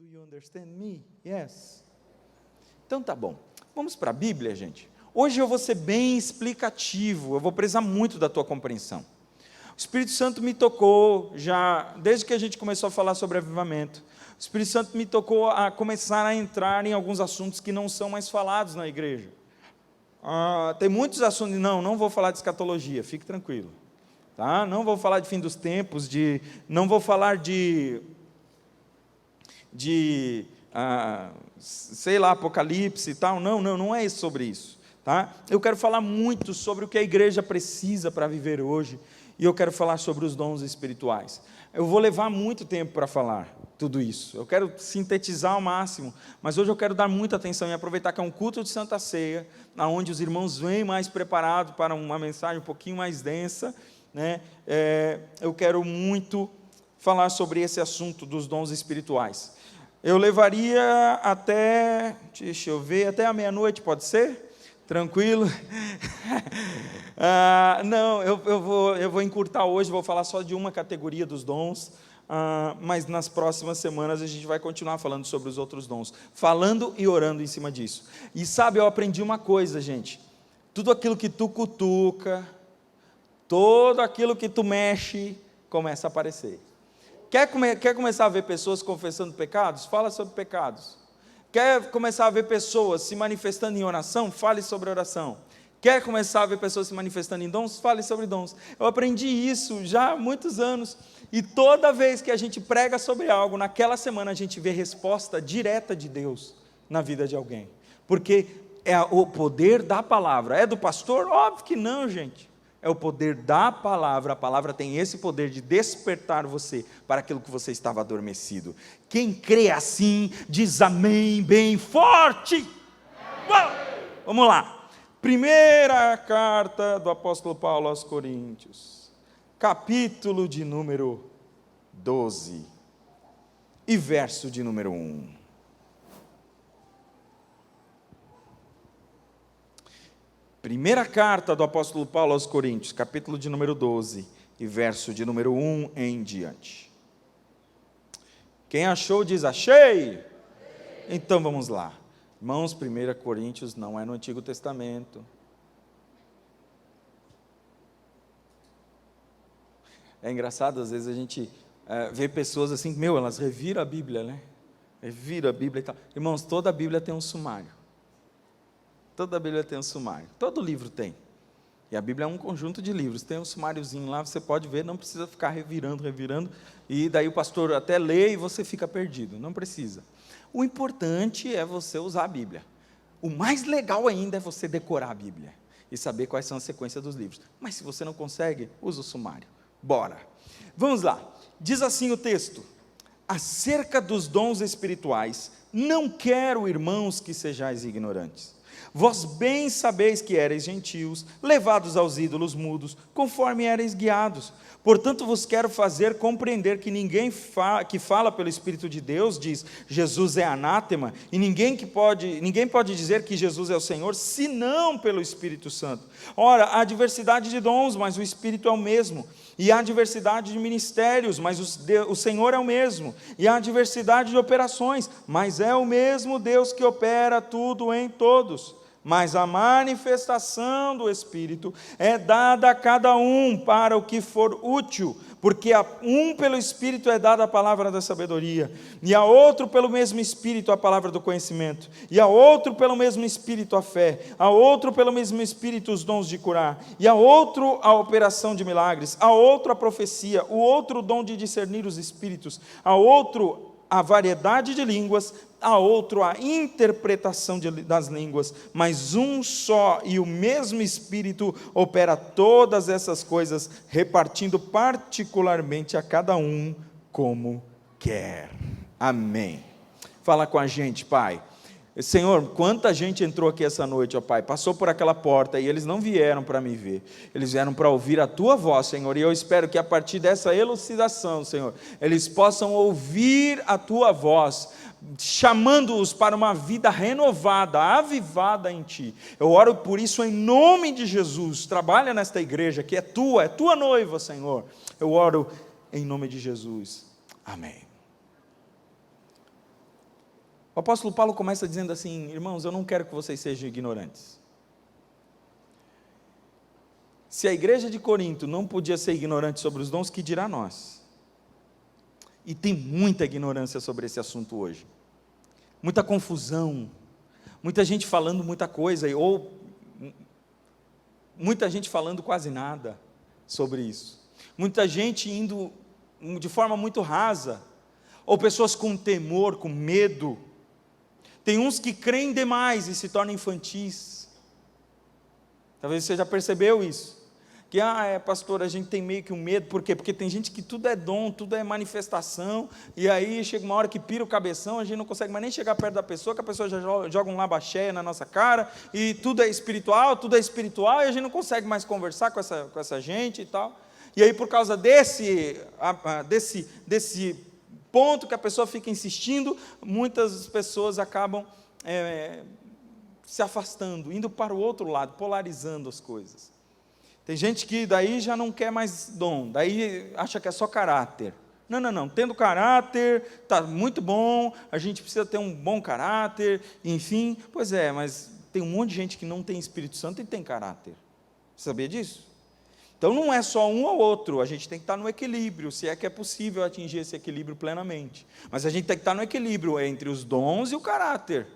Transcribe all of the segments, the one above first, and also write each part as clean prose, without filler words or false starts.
Do you understand me? Yes. Então tá bom. Vamos para a Bíblia, gente. Hoje eu vou ser bem explicativo, eu vou precisar muito da tua compreensão. O Espírito Santo me tocou já, desde que a gente começou a falar sobre avivamento, o Espírito Santo me tocou a começar a entrar em alguns assuntos que não são mais falados na igreja. Tem muitos assuntos, não vou falar de escatologia, fique tranquilo. Tá? Não vou falar de fim dos tempos, não vou falar sei lá, Apocalipse e tal, não é sobre isso. Tá? Eu quero falar muito sobre o que a igreja precisa para viver hoje, e eu quero falar sobre os dons espirituais. Eu vou levar muito tempo para falar tudo isso, eu quero sintetizar ao máximo, mas hoje eu quero dar muita atenção e aproveitar que é um culto de Santa Ceia, onde os irmãos vêm mais preparados para uma mensagem um pouquinho mais densa, né? Eu quero muito falar sobre esse assunto dos dons espirituais. Eu levaria até, deixa eu ver, até a meia-noite, pode ser? Tranquilo? Eu vou encurtar hoje, vou falar só de uma categoria dos dons, mas nas próximas semanas a gente vai continuar falando sobre os outros dons, falando e orando em cima disso. E sabe, eu aprendi uma coisa, gente, tudo aquilo que tu cutuca, todo aquilo que tu mexe, começa a aparecer. Quer começar a ver pessoas confessando pecados? Fala sobre pecados. Quer começar a ver pessoas se manifestando em oração? Fale sobre oração. Quer começar a ver pessoas se manifestando em dons? Fale sobre dons. Eu aprendi isso já há muitos anos, e toda vez que a gente prega sobre algo, naquela semana a gente vê resposta direta de Deus na vida de alguém, porque é o poder da palavra. É do pastor? Óbvio que não, gente. É o poder da palavra, a palavra tem esse poder de despertar você para aquilo que você estava adormecido. Quem crê assim, diz amém bem forte. Vamos lá, primeira carta do apóstolo Paulo aos Coríntios, capítulo de número 12, e verso de número 1. Primeira carta do apóstolo Paulo aos Coríntios, capítulo de número 12, e verso de número 1 em diante. Quem achou diz achei. Então vamos lá. Irmãos, 1 Coríntios não é no Antigo Testamento. É engraçado, às vezes a gente vê pessoas assim, elas reviram a Bíblia, né? Reviram a Bíblia e tal. Irmãos, toda a Bíblia tem um sumário. Toda a Bíblia tem um sumário, todo livro tem, e a Bíblia é um conjunto de livros, tem um sumáriozinho lá, você pode ver, não precisa ficar revirando, e daí o pastor até lê e você fica perdido, não precisa. O importante é você usar a Bíblia, o mais legal ainda é você decorar a Bíblia, e saber quais são as sequências dos livros, mas se você não consegue, usa o sumário. Bora, vamos lá, diz assim o texto: acerca dos dons espirituais, não quero, irmãos, que sejais ignorantes. Vós bem sabeis que éreis gentios, levados aos ídolos mudos, conforme éreis guiados. Portanto vos quero fazer compreender que ninguém que fala pelo Espírito de Deus diz, Jesus é anátema, e ninguém pode dizer que Jesus é o Senhor, senão pelo Espírito Santo. Ora, há diversidade de dons, mas o Espírito é o mesmo. E há diversidade de ministérios, mas o Senhor é o mesmo. E há diversidade de operações, mas é o mesmo Deus que opera tudo em todos. Mas a manifestação do Espírito é dada a cada um para o que for útil, porque a um pelo Espírito é dada a palavra da sabedoria, e a outro pelo mesmo Espírito a palavra do conhecimento, e a outro pelo mesmo Espírito a fé, a outro pelo mesmo Espírito os dons de curar, e a outro a operação de milagres, a outro a profecia, o outro o dom de discernir os espíritos, a outro a variedade de línguas, a outro a interpretação das línguas, mas um só e o mesmo Espírito opera todas essas coisas, repartindo particularmente a cada um como quer. Amém. Fala com a gente, Pai. Senhor, quanta gente entrou aqui essa noite, ó Pai, passou por aquela porta e eles não vieram para me ver, eles vieram para ouvir a Tua voz, Senhor, e eu espero que a partir dessa elucidação, Senhor, eles possam ouvir a Tua voz, chamando-os para uma vida renovada, avivada em Ti. Eu oro por isso em nome de Jesus. Trabalha nesta igreja que é Tua noiva, Senhor. Eu oro em nome de Jesus. Amém. O apóstolo Paulo começa dizendo assim: irmãos, eu não quero que vocês sejam ignorantes. Se a igreja de Corinto não podia ser ignorante sobre os dons, que dirá nós? E tem muita ignorância sobre esse assunto hoje, muita confusão, muita gente falando muita coisa, ou muita gente falando quase nada sobre isso, muita gente indo de forma muito rasa, ou pessoas com temor, com medo. Tem uns que creem demais e se tornam infantis. Talvez você já percebeu isso, que, pastor, a gente tem meio que um medo. Por quê? Porque tem gente que tudo é dom, tudo é manifestação, e aí chega uma hora que pira o cabeção, a gente não consegue mais nem chegar perto da pessoa, que a pessoa já joga um labaxéia na nossa cara, e tudo é espiritual, e a gente não consegue mais conversar com essa gente e tal. E aí, por causa desse ponto que a pessoa fica insistindo, muitas pessoas acabam se afastando, indo para o outro lado, polarizando as coisas. Tem gente que daí já não quer mais dom, daí acha que é só caráter. Não, tendo caráter, está muito bom, a gente precisa ter um bom caráter, enfim. Pois é, mas tem um monte de gente que não tem Espírito Santo e tem caráter. Você sabia disso? Então não é só um ou outro, a gente tem que estar no equilíbrio, se é que é possível atingir esse equilíbrio plenamente. Mas a gente tem que estar no equilíbrio entre os dons e o caráter.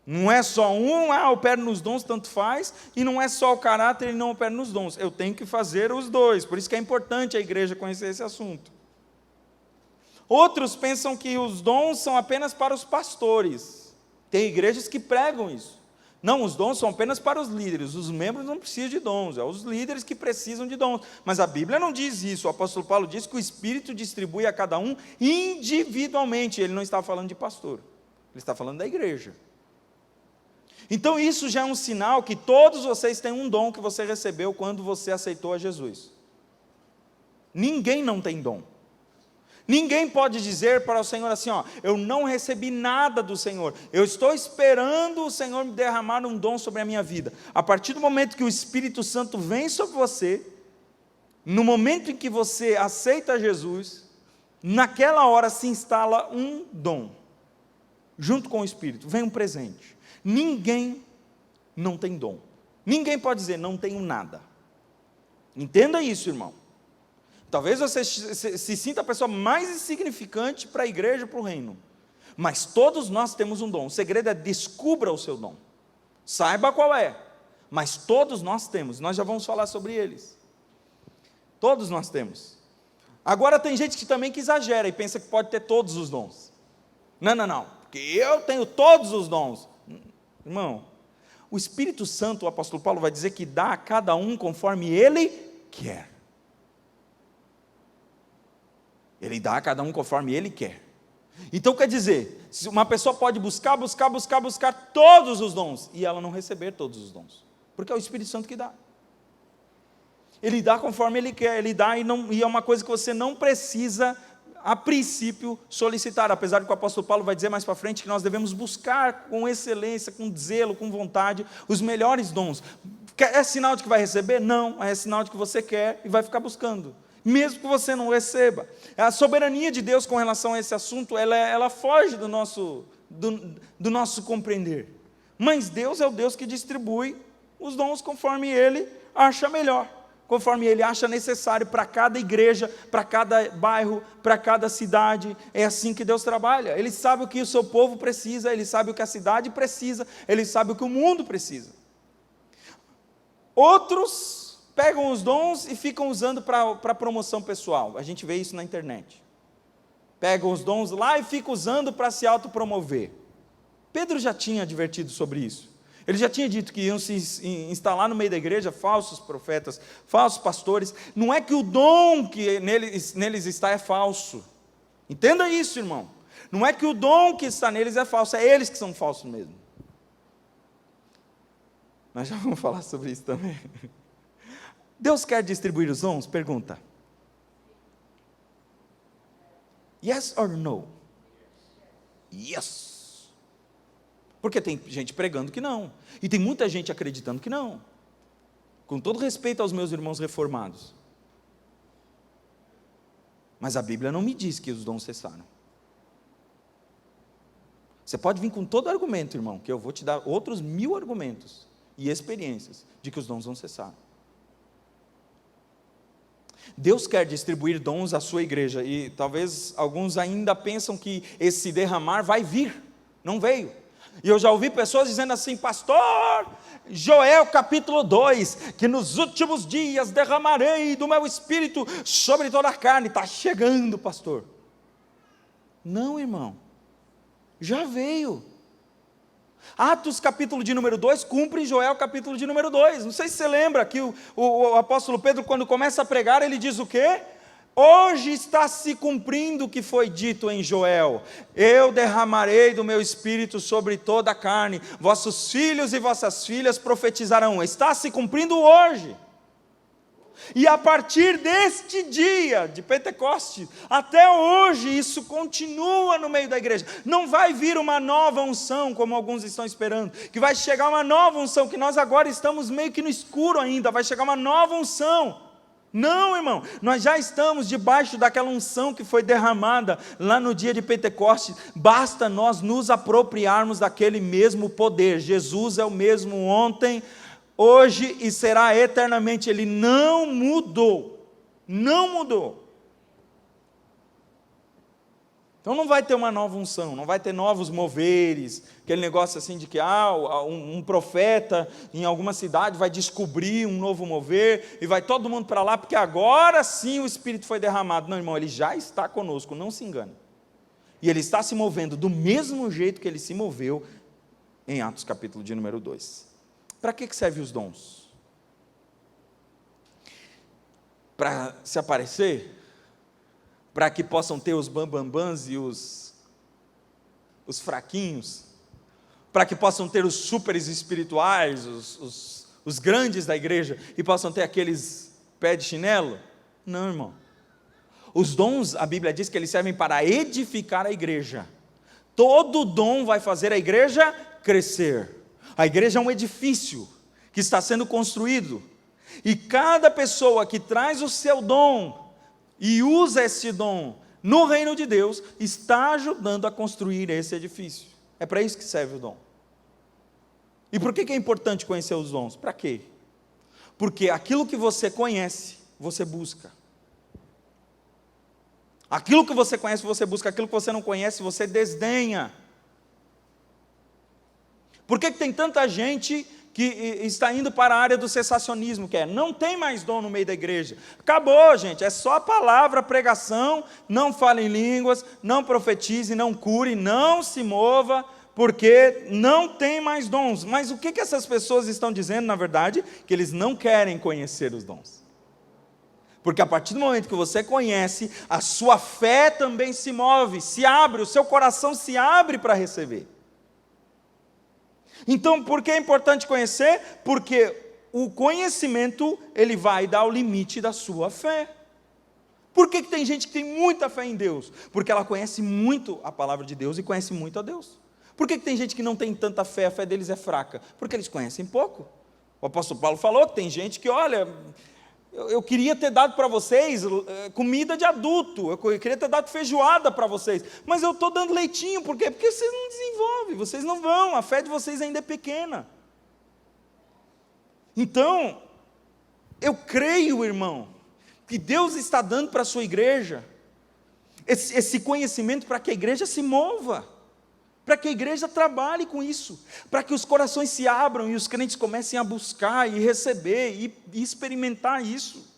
Não é só um, opero nos dons, tanto faz, e não é só o caráter e não opero nos dons. Eu tenho que fazer os dois, por isso que é importante a igreja conhecer esse assunto. Outros pensam que os dons são apenas para os pastores. Tem igrejas que pregam isso. Não, os dons são apenas para os líderes, os membros não precisam de dons, é os líderes que precisam de dons. Mas a Bíblia não diz isso, o apóstolo Paulo diz que o Espírito distribui a cada um individualmente. Ele não está falando de pastor, ele está falando da igreja. Então isso já é um sinal que todos vocês têm um dom que você recebeu quando você aceitou a Jesus. Ninguém não tem dom. Ninguém pode dizer para o Senhor assim, eu não recebi nada do Senhor, eu estou esperando o Senhor me derramar um dom sobre a minha vida. A partir do momento que o Espírito Santo vem sobre você, no momento em que você aceita Jesus, naquela hora se instala um dom, junto com o Espírito, vem um presente. Ninguém não tem dom, ninguém pode dizer, não tenho nada. Entenda isso, irmão. Talvez você se sinta a pessoa mais insignificante para a igreja, para o reino, mas todos nós temos um dom. O segredo é descubra o seu dom, saiba qual é, mas todos nós temos, nós já vamos falar sobre eles, todos nós temos. Agora tem gente que também que exagera e pensa que pode ter todos os dons. Não, porque eu tenho todos os dons. Irmão, o Espírito Santo, o apóstolo Paulo vai dizer que dá a cada um conforme ele quer. Ele dá a cada um conforme ele quer. Então quer dizer, uma pessoa pode buscar todos os dons, e ela não receber todos os dons, porque é o Espírito Santo que dá. Ele dá conforme ele quer, ele dá e é uma coisa que você não precisa, a princípio, solicitar, apesar de que o apóstolo Paulo vai dizer mais para frente que nós devemos buscar com excelência, com zelo, com vontade, os melhores dons. É sinal de que vai receber? Não, é sinal de que você quer e vai ficar buscando, mesmo que você não receba. A soberania de Deus com relação a esse assunto, ela foge do nosso compreender. Mas Deus é o Deus que distribui os dons conforme Ele acha melhor, conforme Ele acha necessário para cada igreja, para cada bairro, para cada cidade. É assim que Deus trabalha. Ele sabe o que o seu povo precisa, Ele sabe o que a cidade precisa, Ele sabe o que o mundo precisa. Outros pegam os dons e ficam usando para promoção pessoal. A gente vê isso na internet. Pegam os dons lá e ficam usando para se autopromover. Pedro já tinha advertido sobre isso. Ele já tinha dito que iam se instalar no meio da igreja falsos profetas, falsos pastores. Não é que o dom que neles está é falso. Entenda isso, irmão. Não é que o dom que está neles é falso, é eles que são falsos mesmo. Nós já vamos falar sobre isso também. Deus quer distribuir os dons? Pergunta. Yes or no? Yes. Porque tem gente pregando que não. E tem muita gente acreditando que não. Com todo respeito aos meus irmãos reformados. Mas a Bíblia não me diz que os dons cessaram. Você pode vir com todo argumento, irmão, que eu vou te dar outros 1000 argumentos e experiências de que os dons vão cessar. Deus quer distribuir dons à sua igreja, e talvez alguns ainda pensam que esse derramar vai vir, não veio. E eu já ouvi pessoas dizendo assim: pastor, Joel capítulo 2, que nos últimos dias derramarei do meu espírito sobre toda a carne. Está chegando, pastor. Não, irmão, já veio. Atos capítulo de número 2 cumpre Joel capítulo de número 2. Não sei se você lembra que o apóstolo Pedro, quando começa a pregar, ele diz o quê? Hoje está se cumprindo o que foi dito em Joel: eu derramarei do meu espírito sobre toda a carne, vossos filhos e vossas filhas profetizarão. Está se cumprindo hoje. E a partir deste dia de Pentecostes, até hoje, isso continua no meio da igreja. Não vai vir uma nova unção, como alguns estão esperando, que vai chegar uma nova unção, que nós agora estamos meio que no escuro ainda, vai chegar uma nova unção. Não, irmão, nós já estamos debaixo daquela unção que foi derramada lá no dia de Pentecostes. Basta nós nos apropriarmos daquele mesmo poder. Jesus é o mesmo ontem, hoje e será eternamente. Ele não mudou, não mudou. Então não vai ter uma nova unção, não vai ter novos moveres, aquele negócio assim de que um profeta em alguma cidade vai descobrir um novo mover, e vai todo mundo para lá, porque agora sim o Espírito foi derramado. Não, irmão, ele já está conosco, não se engane. E ele está se movendo do mesmo jeito que ele se moveu em Atos capítulo de número 2. Para que servem os dons? Para se aparecer? Para que possam ter os bambambãs e os fraquinhos? Para que possam ter os súperes espirituais, os grandes da igreja, e possam ter aqueles pé de chinelo? Não, irmão. Os dons, a Bíblia diz que eles servem para edificar a igreja. Todo dom vai fazer a igreja crescer. A igreja é um edifício que está sendo construído, e cada pessoa que traz o seu dom e usa esse dom no reino de Deus, está ajudando a construir esse edifício. É para isso que serve o dom. E por que é importante conhecer os dons? Para quê? Porque aquilo que você conhece, você busca. Aquilo que você conhece, você busca. Aquilo que você não conhece, você desdenha. Por que tem tanta gente que está indo para a área do cessacionismo, que não tem mais dom no meio da igreja? Acabou, gente, é só a palavra, pregação, não fale em línguas, não profetize, não cure, não se mova, porque não tem mais dons. Mas o que essas pessoas estão dizendo, na verdade? Que eles não querem conhecer os dons. Porque a partir do momento que você conhece, a sua fé também se move, se abre, o seu coração se abre para receber. Então, por que é importante conhecer? Porque o conhecimento, ele vai dar o limite da sua fé. Por que tem gente que tem muita fé em Deus? Porque ela conhece muito a palavra de Deus e conhece muito a Deus. Por que tem gente que não tem tanta fé, a fé deles é fraca? Porque eles conhecem pouco. O apóstolo Paulo falou que tem gente que, olha, eu queria ter dado para vocês comida de adulto, eu queria ter dado feijoada para vocês, mas eu estou dando leitinho. Por quê? Porque vocês não desenvolvem, vocês não vão, a fé de vocês ainda é pequena. Então, eu creio, irmão, que Deus está dando para a sua igreja esse conhecimento para que a igreja se mova, para que a igreja trabalhe com isso, para que os corações se abram e os crentes comecem a buscar e receber e experimentar isso.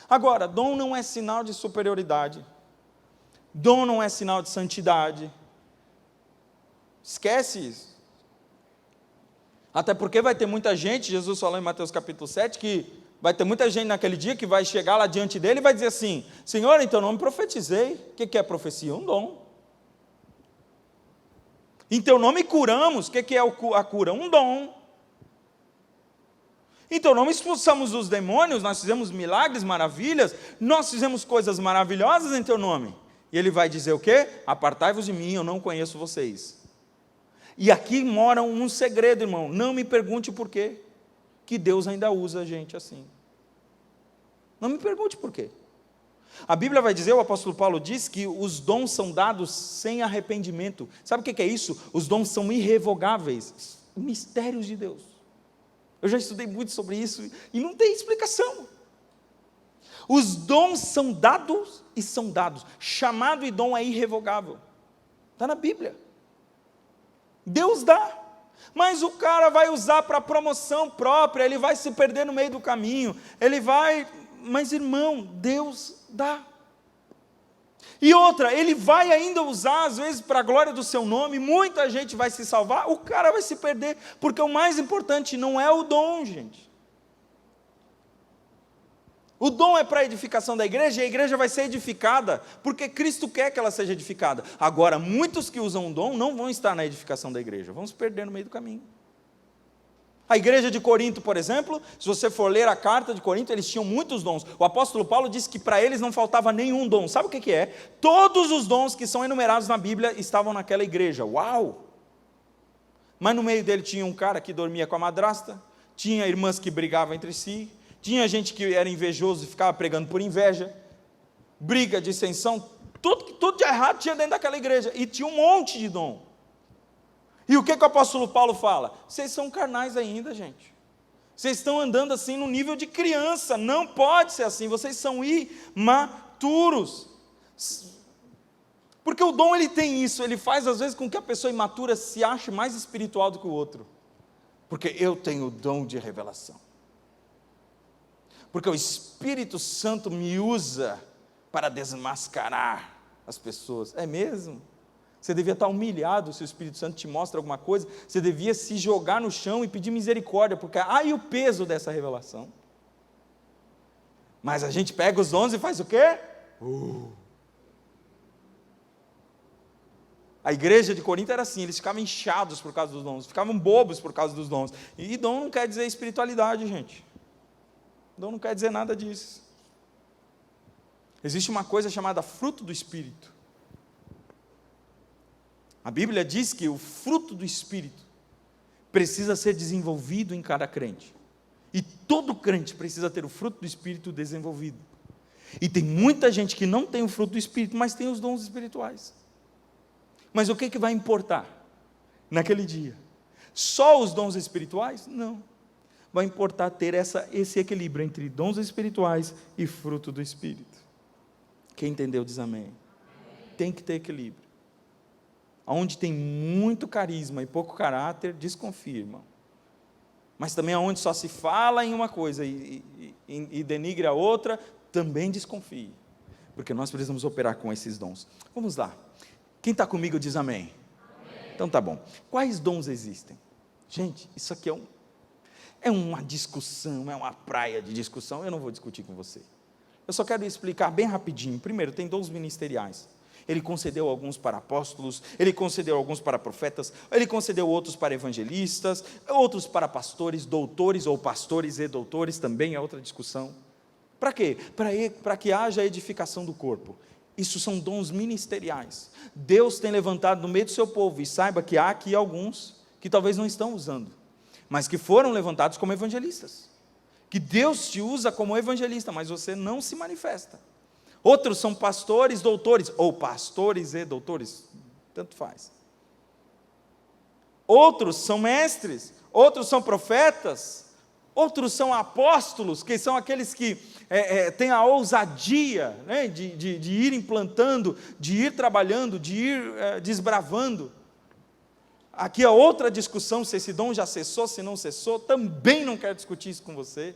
Agora, dom não é sinal de superioridade, dom não é sinal de santidade, esquece isso. Até porque vai ter muita gente, Jesus falou em Mateus capítulo 7, que vai ter muita gente naquele dia que vai chegar lá diante dele e vai dizer assim: Senhor, em teu nome profetizei. O que é profecia? Um dom. Em teu nome curamos. O que é a cura? Um dom. Em teu nome expulsamos os demônios, nós fizemos milagres, maravilhas, nós fizemos coisas maravilhosas em teu nome. E ele vai dizer o quê? Apartai-vos de mim, eu não conheço vocês. E aqui mora um segredo, irmão. Não me pergunte por quê que Deus ainda usa a gente assim. Não me pergunte por quê. A Bíblia vai dizer, o apóstolo Paulo diz, que os dons são dados sem arrependimento. Sabe o que é isso? Os dons são irrevogáveis, mistérios de Deus. Eu já estudei muito sobre isso e não tem explicação. Os dons são dados e são dados. Chamado e dom é irrevogável. Está na Bíblia. Deus dá. Mas o cara vai usar para promoção própria, ele vai se perder no meio do caminho, ele vai... Mas irmão, Deus dá. E outra, ele vai ainda usar, às vezes, para a glória do seu nome, muita gente vai se salvar, o cara vai se perder, porque o mais importante não é o dom, gente. O dom é para a edificação da igreja, e a igreja vai ser edificada, porque Cristo quer que ela seja edificada. Agora, muitos que usam o dom não vão estar na edificação da igreja, vão se perder no meio do caminho. A igreja de Corinto, por exemplo, se você for ler a carta de Corinto, eles tinham muitos dons. O apóstolo Paulo disse que para eles não faltava nenhum dom. Sabe o que é? Todos os dons que são enumerados na Bíblia estavam naquela igreja. Uau! Mas no meio dele tinha um cara que dormia com a madrasta, tinha irmãs que brigavam entre si, tinha gente que era invejoso e ficava pregando por inveja, briga, dissensão, tudo de errado tinha dentro daquela igreja, e tinha um monte de dom. E o que o apóstolo Paulo fala? Vocês são carnais ainda, gente. Vocês estão andando assim no nível de criança, não pode ser assim, vocês são imaturos. Porque o dom ele tem isso, ele faz às vezes com que a pessoa imatura se ache mais espiritual do que o outro. Porque eu tenho o dom de revelação. Porque o Espírito Santo me usa para desmascarar as pessoas. É mesmo? Você devia estar humilhado se o Espírito Santo te mostra alguma coisa, você devia se jogar no chão e pedir misericórdia, porque e o peso dessa revelação. Mas a gente pega os dons e faz o quê? A igreja de Corinto era assim, eles ficavam inchados por causa dos dons, ficavam bobos por causa dos dons. E dom não quer dizer espiritualidade, gente. Dom não quer dizer nada disso. Existe uma coisa chamada fruto do Espírito. A Bíblia diz que o fruto do Espírito precisa ser desenvolvido em cada crente. E todo crente precisa ter o fruto do Espírito desenvolvido. E tem muita gente que não tem o fruto do Espírito, mas tem os dons espirituais. Mas o que vai importar naquele dia? Só os dons espirituais? Não. Vai importar ter esse equilíbrio entre dons espirituais e fruto do Espírito. Quem entendeu diz amém. Tem que ter equilíbrio. Onde tem muito carisma e pouco caráter, desconfia, irmão. Mas também onde só se fala em uma coisa e denigre a outra, também desconfie. Porque nós precisamos operar com esses dons. Vamos lá. Quem está comigo diz amém. Então tá bom. Quais dons existem? Gente, isso aqui é uma discussão, é uma praia de discussão, eu não vou discutir com você. Eu só quero explicar bem rapidinho. Primeiro, tem dons ministeriais. Ele concedeu alguns para apóstolos, ele concedeu alguns para profetas, ele concedeu outros para evangelistas, outros para pastores, doutores, ou pastores e doutores, também é outra discussão. Para quê? Para que haja edificação do corpo. Isso são dons ministeriais. Deus tem levantado no meio do seu povo, e saiba que há aqui alguns que talvez não estão usando, mas que foram levantados como evangelistas. Que Deus te usa como evangelista, mas você não se manifesta. Outros são pastores, doutores, ou pastores e doutores, tanto faz. Outros são mestres, outros são profetas, outros são apóstolos, que são aqueles que têm a ousadia, né, de ir implantando, de ir trabalhando, de ir desbravando. Aqui é outra discussão, se esse dom já cessou, se não cessou, também não quero discutir isso com você.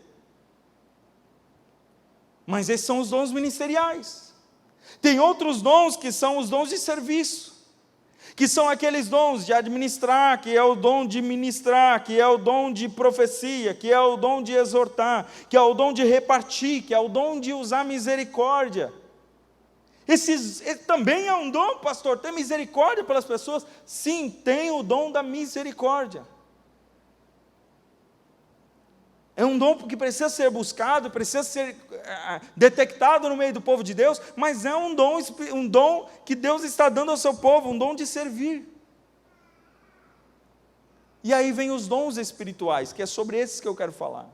Mas esses são os dons ministeriais. Tem outros dons que são os dons de serviço, que são aqueles dons de administrar, que é o dom de ministrar, que é o dom de profecia, que é o dom de exortar, que é o dom de repartir, que é o dom de usar misericórdia. Esse também é um dom, pastor, ter misericórdia pelas pessoas? Sim, tem o dom da misericórdia. É um dom que precisa ser buscado, precisa ser detectado no meio do povo de Deus, mas é um dom que Deus está dando ao seu povo, um dom de servir. E aí vem os dons espirituais, que é sobre esses que eu quero falar.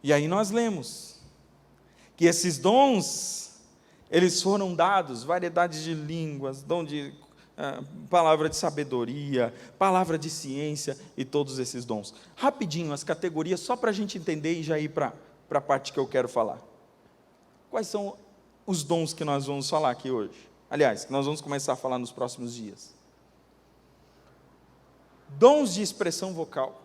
E aí nós lemos, que esses dons, eles foram dados, variedades de línguas, dom de palavra de sabedoria, palavra de ciência e todos esses dons. Rapidinho, as categorias, só para a gente entender e já ir para a parte que eu quero falar. Quais são os dons que nós vamos falar aqui hoje? Aliás, que nós vamos começar a falar nos próximos dias. Dons de expressão vocal.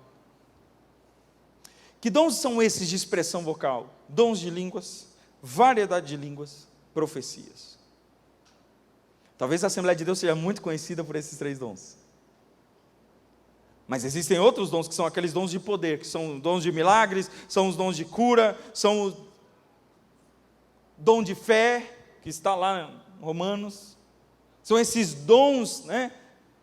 Que dons são esses de expressão vocal? Dons de línguas, variedade de línguas, profecias. Talvez a Assembleia de Deus seja muito conhecida por esses 3 dons. Mas existem outros dons que são aqueles dons de poder, que são dons de milagres, são os dons de cura, são o dom de fé, que está lá em Romanos. São esses dons,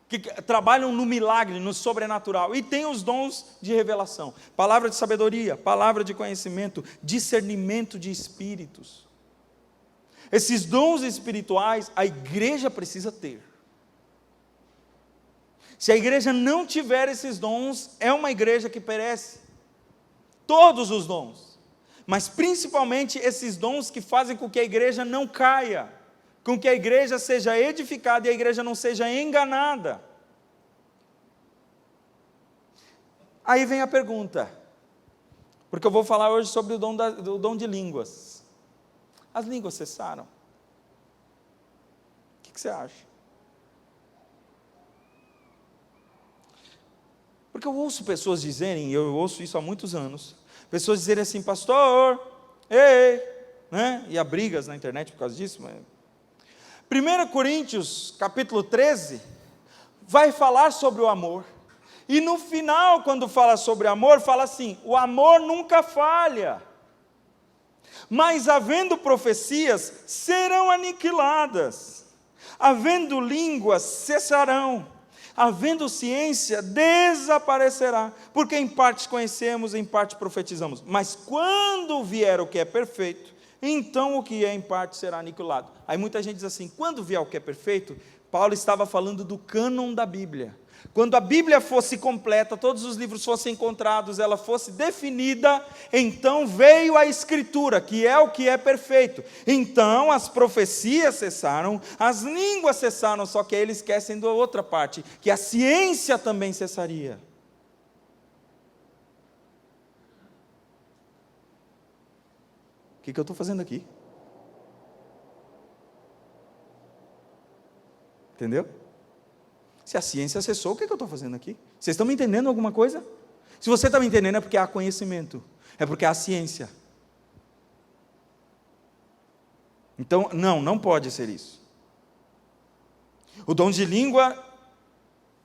que trabalham no milagre, no sobrenatural. E tem os dons de revelação. Palavra de sabedoria, palavra de conhecimento, discernimento de espíritos. Esses dons espirituais, a igreja precisa ter. Se a igreja não tiver esses dons, é uma igreja que perece. Todos os dons. Mas principalmente esses dons que fazem com que a igreja não caia. Com que a igreja seja edificada e a igreja não seja enganada. Aí vem a pergunta. Porque eu vou falar hoje sobre o dom de línguas. As línguas cessaram? O que você acha? Porque eu ouço pessoas dizerem, eu ouço isso há muitos anos, pessoas dizerem assim, pastor, ei, e há brigas na internet por causa disso. 1 Coríntios, capítulo 13, vai falar sobre o amor. E no final, quando fala sobre amor, fala assim, o amor nunca falha. Mas havendo profecias, serão aniquiladas. Havendo línguas, cessarão. Havendo ciência, desaparecerá. Porque em parte conhecemos, em parte profetizamos. Mas quando vier o que é perfeito, então o que é em parte será aniquilado. Aí muita gente diz assim, quando vier o que é perfeito, Paulo estava falando do cânon da Bíblia. Quando a Bíblia fosse completa, todos os livros fossem encontrados, ela fosse definida, então veio a Escritura, que é o que é perfeito. Então as profecias cessaram, as línguas cessaram, só que aí eles esquecem da outra parte, que a ciência também cessaria. O que eu estou fazendo aqui? Entendeu? Se a ciência cessou, o que eu estou fazendo aqui? Vocês estão me entendendo alguma coisa? Se você está me entendendo, é porque há conhecimento, é porque há ciência. Então, não pode ser isso. O dom de língua,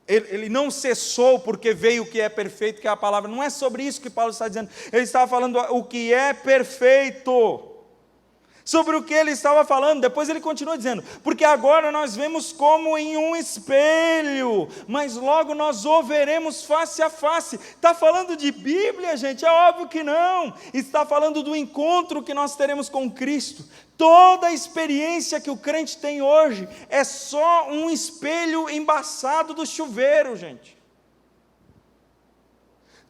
ele não cessou porque veio o que é perfeito, que é a palavra. Não é sobre isso que Paulo está dizendo. Ele estava falando o que é perfeito. Sobre o que ele estava falando, depois ele continua dizendo, porque agora nós vemos como em um espelho, mas logo nós o veremos face a face. Está falando de Bíblia, gente? É óbvio que não. Está falando do encontro que nós teremos com Cristo. Toda a experiência que o crente tem hoje é só um espelho embaçado do chuveiro, gente.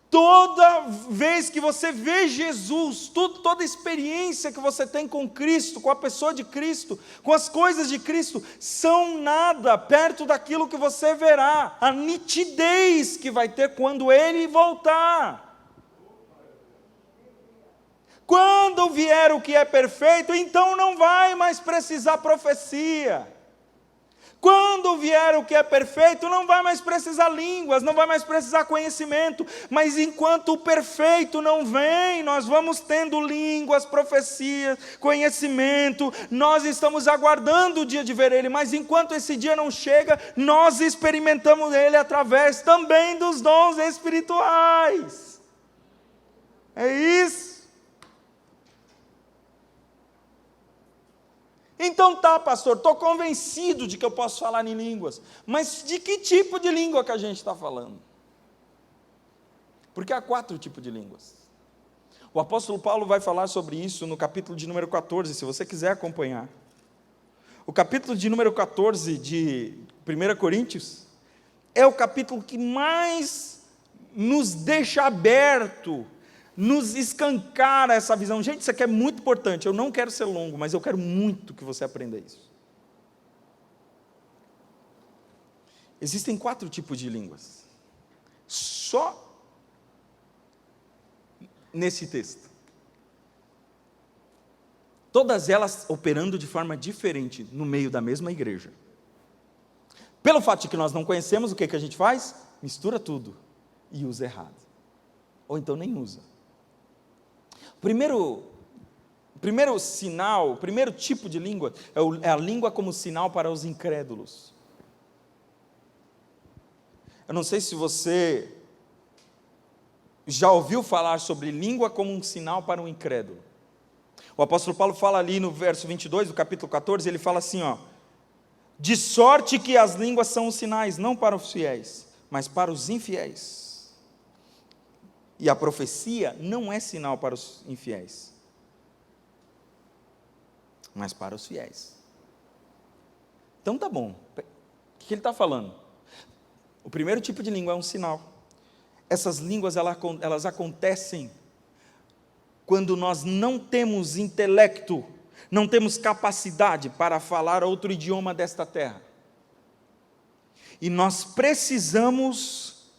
Toda vez que você vê Jesus, toda a experiência que você tem com Cristo, com a pessoa de Cristo, com as coisas de Cristo, são nada perto daquilo que você verá, a nitidez que vai ter quando Ele voltar. Quando vier o que é perfeito, então não vai mais precisar profecia. Quando vier o que é perfeito, não vai mais precisar línguas, não vai mais precisar conhecimento, mas enquanto o perfeito não vem, nós vamos tendo línguas, profecias, conhecimento, nós estamos aguardando o dia de ver Ele, mas enquanto esse dia não chega, nós experimentamos Ele através também dos dons espirituais. É isso. Então tá, pastor, estou convencido de que eu posso falar em línguas, mas de que tipo de língua que a gente está falando? Porque há 4 tipos de línguas. O apóstolo Paulo vai falar sobre isso no capítulo de número 14, se você quiser acompanhar. O capítulo de número 14 de 1 Coríntios é o capítulo que mais nos deixa aberto nos escancara essa visão. Gente, isso aqui é muito importante. Eu não quero ser longo, mas eu quero muito que você aprenda isso. Existem 4 tipos de línguas. Só nesse texto. Todas elas operando de forma diferente no meio da mesma igreja. Pelo fato de que nós não conhecemos, o que a gente faz? Mistura tudo e usa errado. Ou então nem usa. Primeiro sinal, o primeiro tipo de língua é a língua como sinal para os incrédulos. Eu não sei se você já ouviu falar sobre língua como um sinal para um incrédulo. O apóstolo Paulo fala ali no verso 22 do capítulo 14, ele fala assim, ó: de sorte que as línguas são os sinais, não para os fiéis, mas para os infiéis. E a profecia não é sinal para os infiéis, mas para os fiéis. Então tá bom, o que ele está falando? O primeiro tipo de língua é um sinal. Essas línguas elas acontecem quando nós não temos intelecto, não temos capacidade para falar outro idioma desta terra. E nós precisamos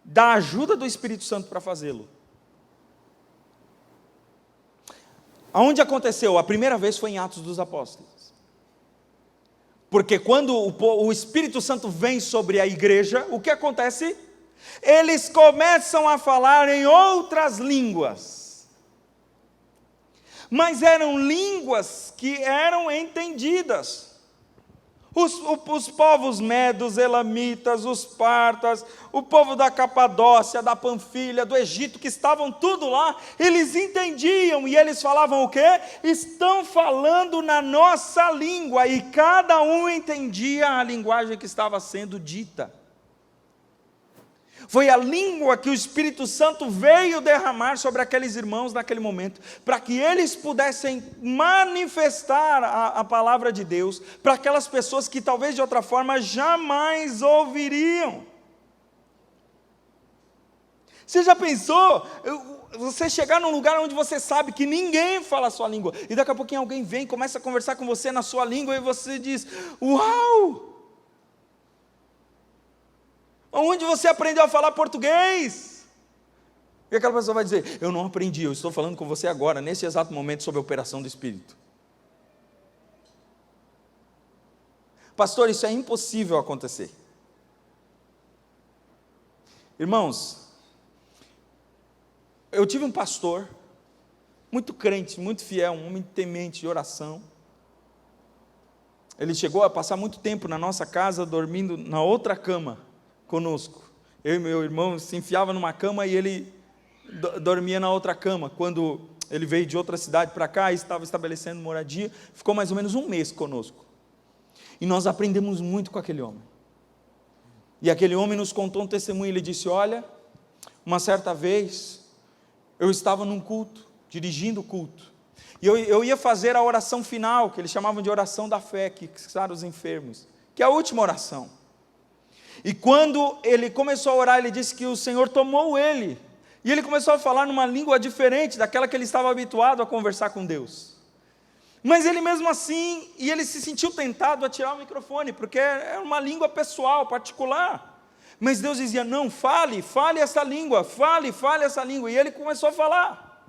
da ajuda do Espírito Santo para fazê-lo. Aonde aconteceu? A primeira vez foi em Atos dos Apóstolos. Porque quando o Espírito Santo vem sobre a igreja, o que acontece? Eles começam a falar em outras línguas. Mas eram línguas que eram entendidas. Os povos medos, elamitas, os partas, o povo da Capadócia, da Panfilha, do Egito, que estavam tudo lá, eles entendiam, e eles falavam o quê? Estão falando na nossa língua, e cada um entendia a linguagem que estava sendo dita. Foi a língua que o Espírito Santo veio derramar sobre aqueles irmãos naquele momento, para que eles pudessem manifestar a palavra de Deus, para aquelas pessoas que talvez de outra forma jamais ouviriam. Você já pensou? Você chegar num lugar onde você sabe que ninguém fala a sua língua, e daqui a pouquinho alguém vem, começa a conversar com você na sua língua, e você diz, uau! Onde você aprendeu a falar português? E aquela pessoa vai dizer, eu não aprendi, eu estou falando com você agora, nesse exato momento, sobre a operação do Espírito. Pastor, isso é impossível acontecer. Irmãos, eu tive um pastor, muito crente, muito fiel, um homem temente de oração. Ele chegou a passar muito tempo na nossa casa, dormindo na outra cama conosco. Eu e meu irmão se enfiava numa cama e ele dormia na outra cama. Quando ele veio de outra cidade para cá e estava estabelecendo moradia, ficou mais ou menos 1 mês conosco. E nós aprendemos muito com aquele homem. E aquele homem nos contou um testemunho, ele disse, olha, uma certa vez, eu estava num culto, dirigindo o culto, e eu ia fazer a oração final, que eles chamavam de oração da fé, que sara os enfermos, que é a última oração. E quando ele começou a orar, ele disse que o Senhor tomou ele, e ele começou a falar numa língua diferente daquela que ele estava habituado a conversar com Deus. Mas ele mesmo assim, e ele se sentiu tentado a tirar o microfone, porque é uma língua pessoal, particular. Mas Deus dizia, não, fale essa língua, fale essa língua, e ele começou a falar.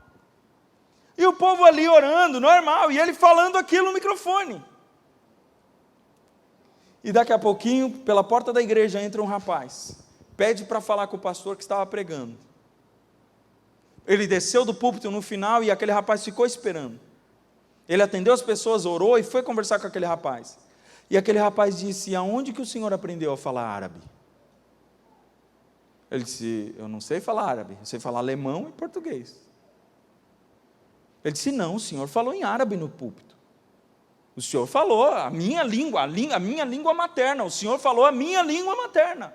E o povo ali orando, normal, e ele falando aquilo no microfone. E daqui a pouquinho, pela porta da igreja, entra um rapaz, pede para falar com o pastor que estava pregando. Ele desceu do púlpito no final e aquele rapaz ficou esperando. Ele atendeu as pessoas, orou e foi conversar com aquele rapaz. E aquele rapaz disse, aonde que o senhor aprendeu a falar árabe? Ele disse, eu não sei falar árabe, eu sei falar alemão e português. Ele disse, não, o senhor falou em árabe no púlpito. O senhor falou a minha língua materna, o senhor falou a minha língua materna.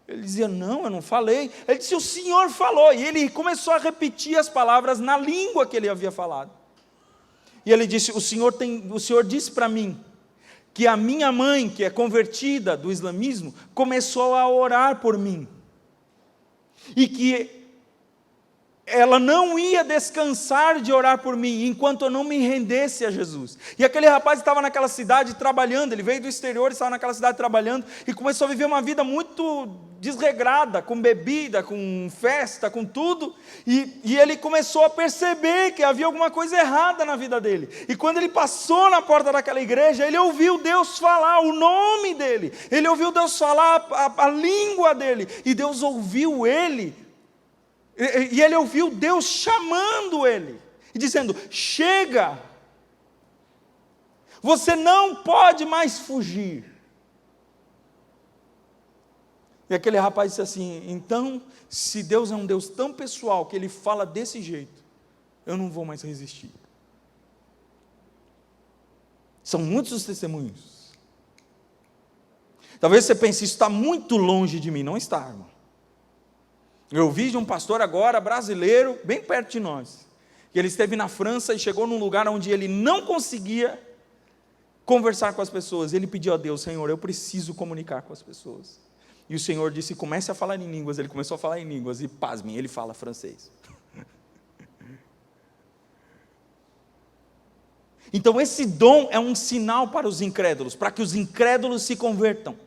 Ele dizia, não, eu não falei. Ele disse, o senhor falou, e ele começou a repetir as palavras na língua que ele havia falado. E ele disse, o senhor disse para mim, que a minha mãe, que é convertida do islamismo, começou a orar por mim, e que ela não ia descansar de orar por mim, enquanto eu não me rendesse a Jesus. E aquele rapaz estava naquela cidade trabalhando, ele veio do exterior, estava naquela cidade trabalhando, e começou a viver uma vida muito desregrada, com bebida, com festa, com tudo, e ele começou a perceber que havia alguma coisa errada na vida dele. E quando ele passou na porta daquela igreja, ele ouviu Deus falar o nome dele, ele ouviu Deus falar a língua dele, e Deus ouviu ele, e ele ouviu Deus chamando ele, e dizendo: chega, você não pode mais fugir. E aquele rapaz disse assim: então, se Deus é um Deus tão pessoal, que Ele fala desse jeito, eu não vou mais resistir. São muitos os testemunhos. Talvez você pense, isso está muito longe de mim. Não está, irmão. Eu vi de um pastor agora, brasileiro, bem perto de nós, que ele esteve na França e chegou num lugar onde ele não conseguia conversar com as pessoas. Ele pediu a Deus: Senhor, eu preciso comunicar com as pessoas. E o Senhor disse: comece a falar em línguas. Ele começou a falar em línguas, e pasmem, ele fala francês. Então esse dom é um sinal para os incrédulos, para que os incrédulos se convertam.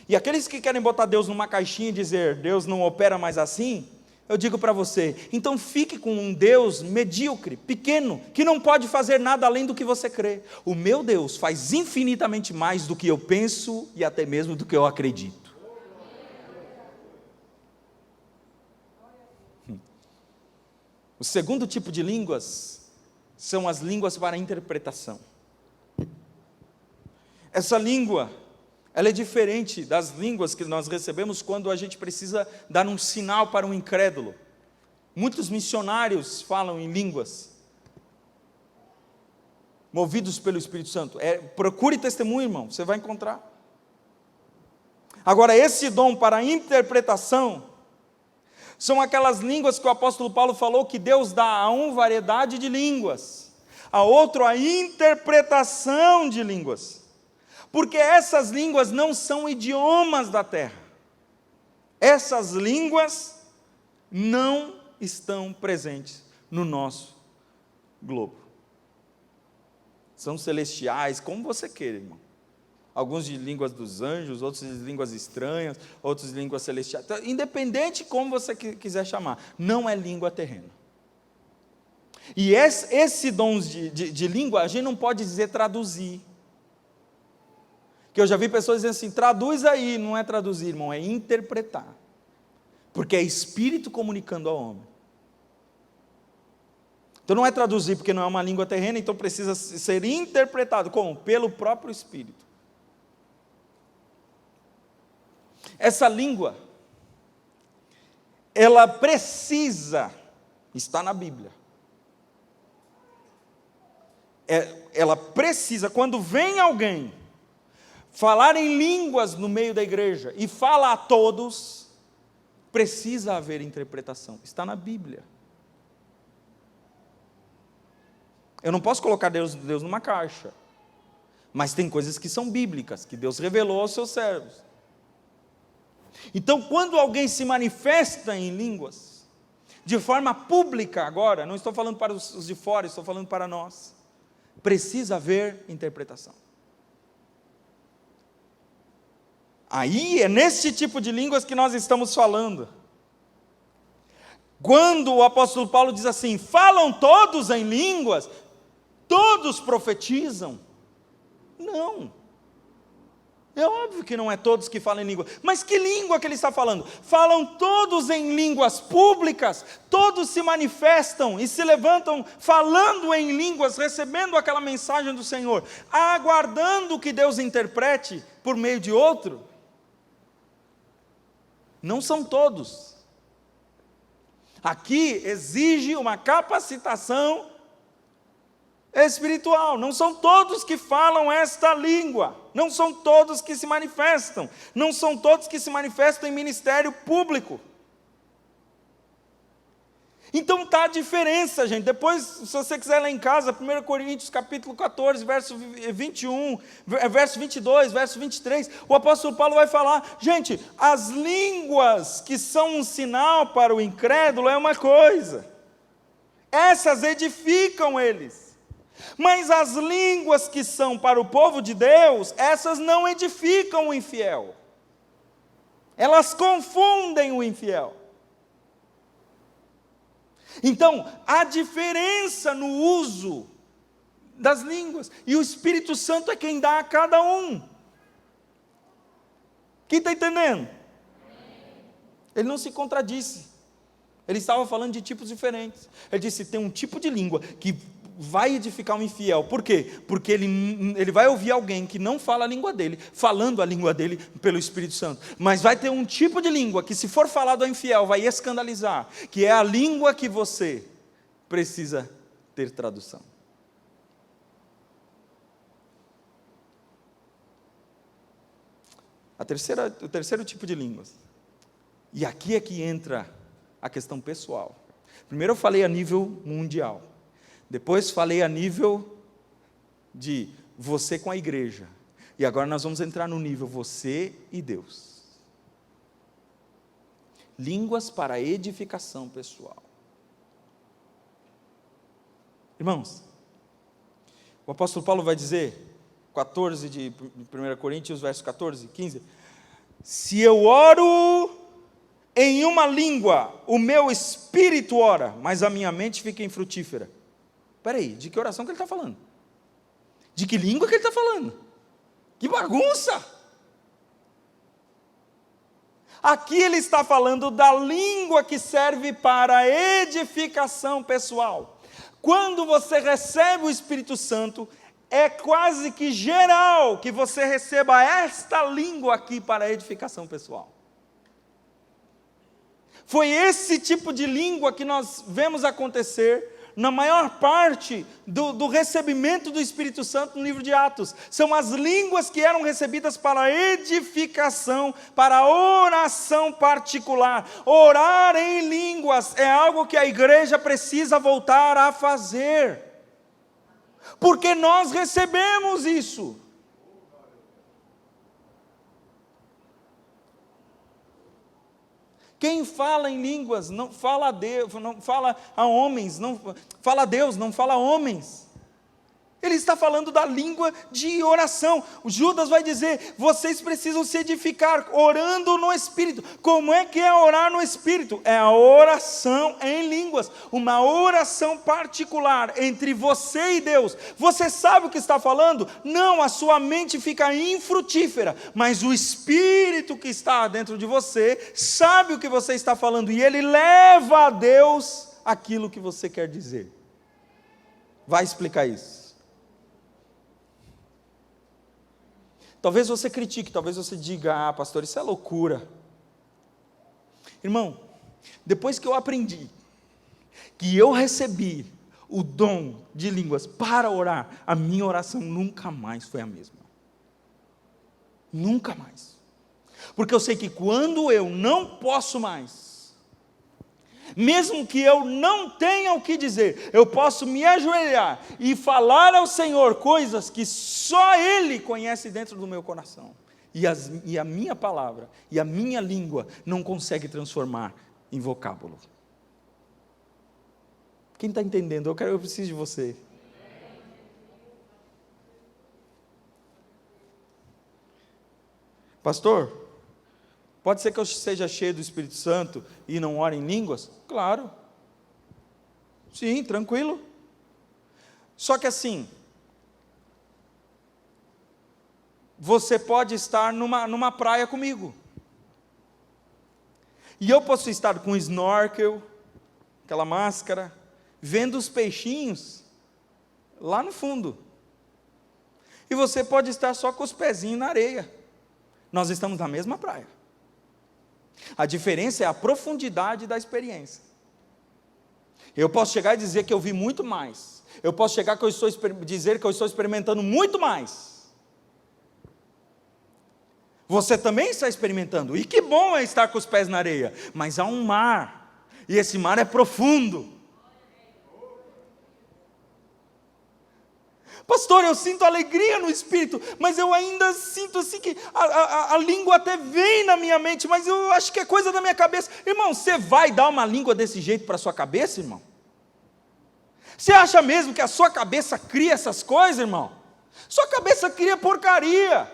E aqueles que querem botar Deus numa caixinha e dizer: Deus não opera mais assim, eu digo para você, então fique com um Deus medíocre, pequeno, que não pode fazer nada além do que você crê. O meu Deus faz infinitamente mais do que eu penso e até mesmo do que eu acredito. O segundo tipo de línguas são as línguas para interpretação. Essa língua, ela é diferente das línguas que nós recebemos quando a gente precisa dar um sinal para um incrédulo. Muitos missionários falam em línguas, movidos pelo Espírito Santo. Procure testemunho, irmão, você vai encontrar. Agora, esse dom para interpretação, são aquelas línguas que o apóstolo Paulo falou que Deus dá a um variedade de línguas, a outro a interpretação de línguas. Porque essas línguas não são idiomas da terra. Essas línguas não estão presentes no nosso globo. São celestiais, como você queira, irmão. Alguns de línguas dos anjos, outros de línguas estranhas, outros de línguas celestiais. Então, independente como você quiser chamar, não é língua terrena. E esse dom de língua, a gente não pode dizer traduzir. Que eu já vi pessoas dizendo assim: traduz aí. Não é traduzir, irmão, é interpretar. Porque é Espírito comunicando ao homem. Então não é traduzir, porque não é uma língua terrena, então precisa ser interpretado. Como? Pelo próprio Espírito. Essa língua, ela precisa, está na Bíblia. Ela precisa, quando vem alguém falar em línguas no meio da igreja e fala a todos, precisa haver interpretação. Está na Bíblia. Eu não posso colocar Deus numa caixa, mas tem coisas que são bíblicas, que Deus revelou aos seus servos. Então, quando alguém se manifesta em línguas, de forma pública agora, não estou falando para os de fora, estou falando para nós, precisa haver interpretação. Aí é nesse tipo de línguas que nós estamos falando. Quando o apóstolo Paulo diz assim: falam todos em línguas, todos profetizam. Não. É óbvio que não é todos que falam em língua. Mas que língua que ele está falando? Falam todos em línguas públicas, todos se manifestam e se levantam falando em línguas, recebendo aquela mensagem do Senhor, aguardando que Deus interprete por meio de outro. Não são todos. Aqui exige uma capacitação espiritual. Não são todos que falam esta língua. Não são todos que se manifestam. Não são todos que se manifestam em ministério público. Então está a diferença, gente. Depois, se você quiser ler em casa, 1 Coríntios capítulo 14, verso 21, verso 22, verso 23, o apóstolo Paulo vai falar, gente, as línguas que são um sinal para o incrédulo é uma coisa, essas edificam eles, mas as línguas que são para o povo de Deus, essas não edificam o infiel, elas confundem o infiel. Então, há diferença no uso das línguas, e o Espírito Santo é quem dá a cada um. Quem está entendendo? Ele não se contradisse, ele estava falando de tipos diferentes. Ele disse, tem um tipo de língua que vai edificar um infiel. Por quê? Porque ele vai ouvir alguém que não fala a língua dele, falando a língua dele pelo Espírito Santo. Mas vai ter um tipo de língua que, se for falado ao infiel, vai escandalizar, que é a língua que você precisa ter tradução. O terceiro tipo de línguas. E aqui é que entra a questão pessoal. Primeiro eu falei a nível mundial. Depois falei a nível de você com a igreja. E agora nós vamos entrar no nível você e Deus. Línguas para edificação pessoal. Irmãos, o apóstolo Paulo vai dizer, 14 de 1 Coríntios, verso 14, 15, se eu oro em uma língua, o meu espírito ora, mas a minha mente fica infrutífera. Espera aí, de que oração que ele está falando? De que língua que ele está falando? Que bagunça! Aqui ele está falando da língua que serve para edificação pessoal. Quando você recebe o Espírito Santo, é quase que geral que você receba esta língua aqui para edificação pessoal. Foi esse tipo de língua que nós vemos acontecer na maior parte do recebimento do Espírito Santo no livro de Atos. São as línguas que eram recebidas para edificação, para oração particular. Orar em línguas é algo que a igreja precisa voltar a fazer, porque nós recebemos isso. Quem fala em línguas não fala a Deus, não fala a homens, não fala a Deus, não fala a homens. Ele está falando da língua de oração. O Judas vai dizer, vocês precisam se edificar orando no Espírito. Como é que é orar no Espírito? É a oração em línguas, uma oração particular entre você e Deus. Você sabe o que está falando? Não, a sua mente fica infrutífera, mas o Espírito que está dentro de você sabe o que você está falando, e ele leva a Deus aquilo que você quer dizer. Vai explicar isso. Talvez você critique, talvez você diga, pastor, isso é loucura. Irmão, depois que eu aprendi, que eu recebi o dom de línguas para orar, a minha oração nunca mais foi a mesma. Nunca mais. Porque eu sei que quando eu não posso mais, mesmo que eu não tenha o que dizer, eu posso me ajoelhar e falar ao Senhor coisas que só Ele conhece dentro do meu coração. E a minha palavra, e a minha língua não consegue transformar em vocábulo. Quem está entendendo? Eu preciso de você. Pastor, pode ser que eu seja cheio do Espírito Santo e não ore em línguas? Claro. Sim, tranquilo. Só que assim, você pode estar numa praia comigo. E eu posso estar com snorkel, aquela máscara, vendo os peixinhos lá no fundo. E você pode estar só com os pezinhos na areia. Nós estamos na mesma praia. A diferença é a profundidade da experiência. Eu posso chegar e dizer que eu vi muito mais. Eu posso chegar dizer que eu estou experimentando muito mais. Você também está experimentando. E que bom é estar com os pés na areia. Mas há um mar. E esse mar é profundo. Pastor, eu sinto alegria no Espírito, mas eu ainda sinto assim que a língua até vem na minha mente, mas eu acho que é coisa da minha cabeça. Irmão, você vai dar uma língua desse jeito para a sua cabeça, irmão? Você acha mesmo que a sua cabeça cria essas coisas, irmão? Sua cabeça cria porcaria.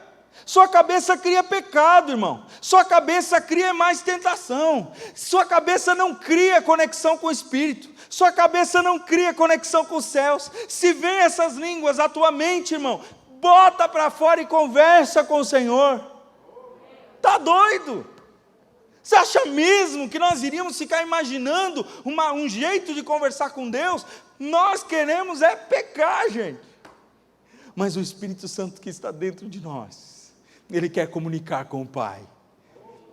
Sua cabeça cria pecado, irmão. Sua cabeça cria mais tentação. Sua cabeça não cria conexão com o Espírito. Sua cabeça não cria conexão com os céus. Se vem essas línguas à tua mente, irmão, bota para fora e conversa com o Senhor. Está doido? Você acha mesmo que nós iríamos ficar imaginando um jeito de conversar com Deus? Nós queremos é pecar, gente. Mas o Espírito Santo que está dentro de nós, Ele quer comunicar com o Pai.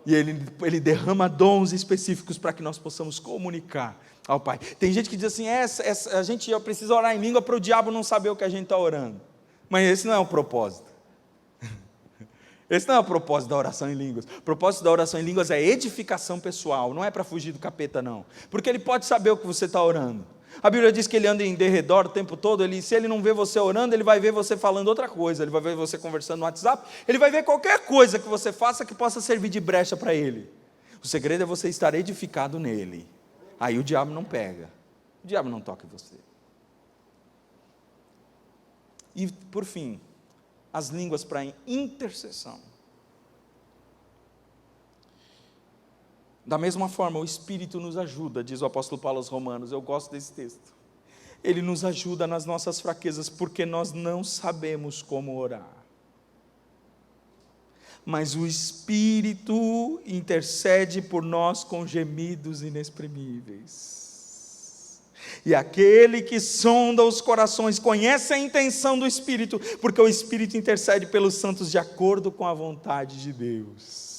E Ele derrama dons específicos para que nós possamos comunicar ao Pai. Tem gente que diz assim, a gente precisa orar em língua para o diabo não saber o que a gente está orando. Mas esse não é o propósito. Esse não é o propósito da oração em línguas. O propósito da oração em línguas é edificação pessoal, não é para fugir do capeta não. Porque ele pode saber o que você está orando. A Bíblia diz que ele anda em derredor o tempo todo, se ele não vê você orando, ele vai ver você falando outra coisa, ele vai ver você conversando no WhatsApp, ele vai ver qualquer coisa que você faça que possa servir de brecha para ele. O segredo é você estar edificado nele. Aí o diabo não pega, o diabo não toca em você. E por fim, as línguas para intercessão. Da mesma forma, o Espírito nos ajuda, diz o apóstolo Paulo aos Romanos, eu gosto desse texto. Ele nos ajuda nas nossas fraquezas, porque nós não sabemos como orar. Mas o Espírito intercede por nós com gemidos inexprimíveis. E aquele que sonda os corações conhece a intenção do Espírito, porque o Espírito intercede pelos santos de acordo com a vontade de Deus.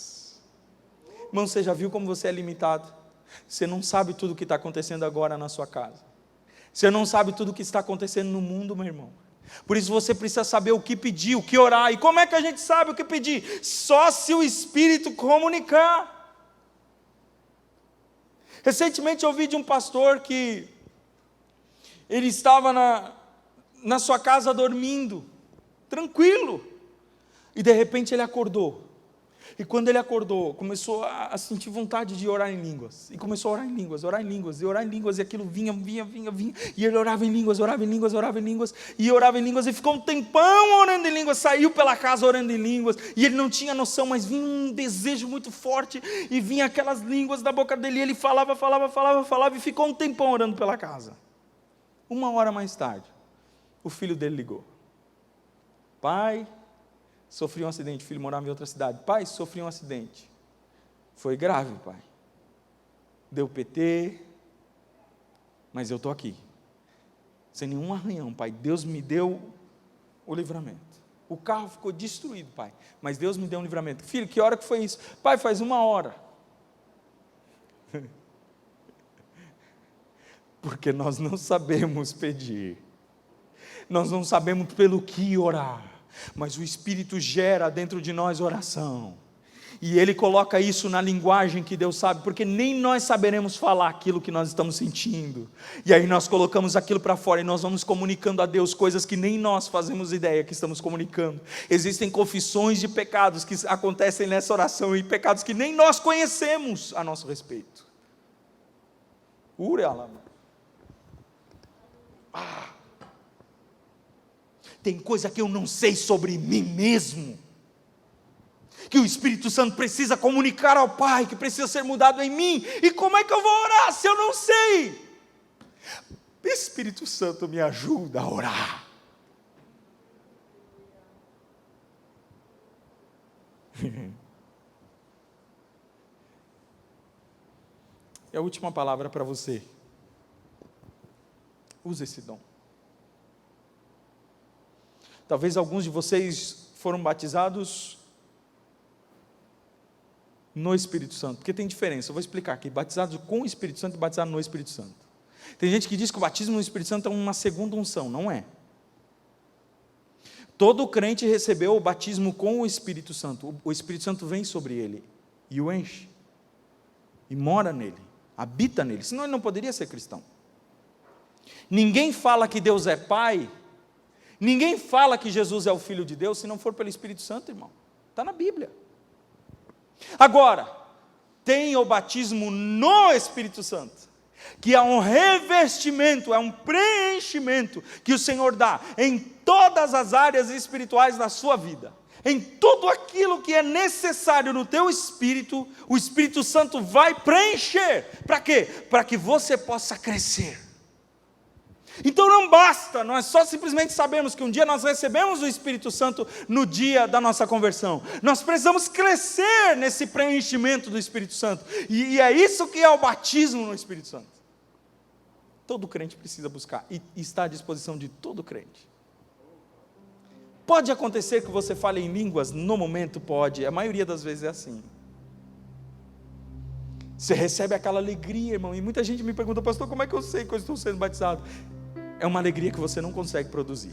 Irmão, você já viu como você é limitado? Você não sabe tudo o que está acontecendo agora na sua casa. Você não sabe tudo o que está acontecendo no mundo, meu irmão. Por isso você precisa saber o que pedir, o que orar. E como é que a gente sabe o que pedir? Só se o Espírito comunicar. Recentemente eu ouvi de um pastor que ele estava na sua casa dormindo, tranquilo. E de repente ele acordou. E quando ele acordou, começou a sentir vontade de orar em línguas. E começou a orar em línguas, orar em línguas, e orar em línguas. E aquilo vinha. E ele orava em línguas, orava em línguas, orava em línguas. E orava em línguas, e ficou um tempão orando em línguas. Saiu pela casa orando em línguas. E ele não tinha noção, mas vinha um desejo muito forte. E vinha aquelas línguas da boca dele. E ele falava. E ficou um tempão orando pela casa. 1 hora mais tarde, o filho dele ligou. Pai, sofri um acidente, o filho morava em outra cidade. Pai, sofri um acidente. Foi grave, pai. Deu PT, mas eu estou aqui. Sem nenhum arranhão, pai. Deus me deu o livramento. O carro ficou destruído, pai. Mas Deus me deu um livramento. Filho, que hora que foi isso? Pai, faz 1 hora. Porque nós não sabemos pedir. Nós não sabemos pelo que orar. Mas o Espírito gera dentro de nós oração, e Ele coloca isso na linguagem que Deus sabe, porque nem nós saberemos falar aquilo que nós estamos sentindo, e aí nós colocamos aquilo para fora, e nós vamos comunicando a Deus coisas que nem nós fazemos ideia que estamos comunicando. Existem confissões de pecados que acontecem nessa oração, e pecados que nem nós conhecemos a nosso respeito. Tem coisa que eu não sei sobre mim mesmo, que o Espírito Santo precisa comunicar ao Pai, que precisa ser mudado em mim. E como é que eu vou orar se eu não sei? Espírito Santo, me ajuda a orar. E a última palavra para você. Use esse dom. Talvez alguns de vocês foram batizados no Espírito Santo, porque tem diferença, eu vou explicar aqui, batizados com o Espírito Santo e batizados no Espírito Santo. Tem gente que diz que o batismo no Espírito Santo é uma segunda unção, não é. Todo crente recebeu o batismo com o Espírito Santo, o Espírito Santo vem sobre ele, e o enche, e mora nele, habita nele, senão ele não poderia ser cristão. Ninguém fala que Deus é Pai, ninguém fala que Jesus é o Filho de Deus, se não for pelo Espírito Santo, irmão. Está na Bíblia. Agora, tem o batismo no Espírito Santo, que é um revestimento, é um preenchimento que o Senhor dá em todas as áreas espirituais da sua vida. Em tudo aquilo que é necessário no teu espírito, o Espírito Santo vai preencher. Para quê? Para que você possa crescer. Então não basta, nós só simplesmente sabemos que um dia nós recebemos o Espírito Santo no dia da nossa conversão. Nós precisamos crescer nesse preenchimento do Espírito Santo. E é isso que é o batismo no Espírito Santo. Todo crente precisa buscar e está à disposição de todo crente. Pode acontecer que você fale em línguas no momento? Pode, a maioria das vezes é assim. Você recebe aquela alegria, irmão, e muita gente me pergunta, pastor, como é que eu sei que eu estou sendo batizado? É uma alegria que você não consegue produzir.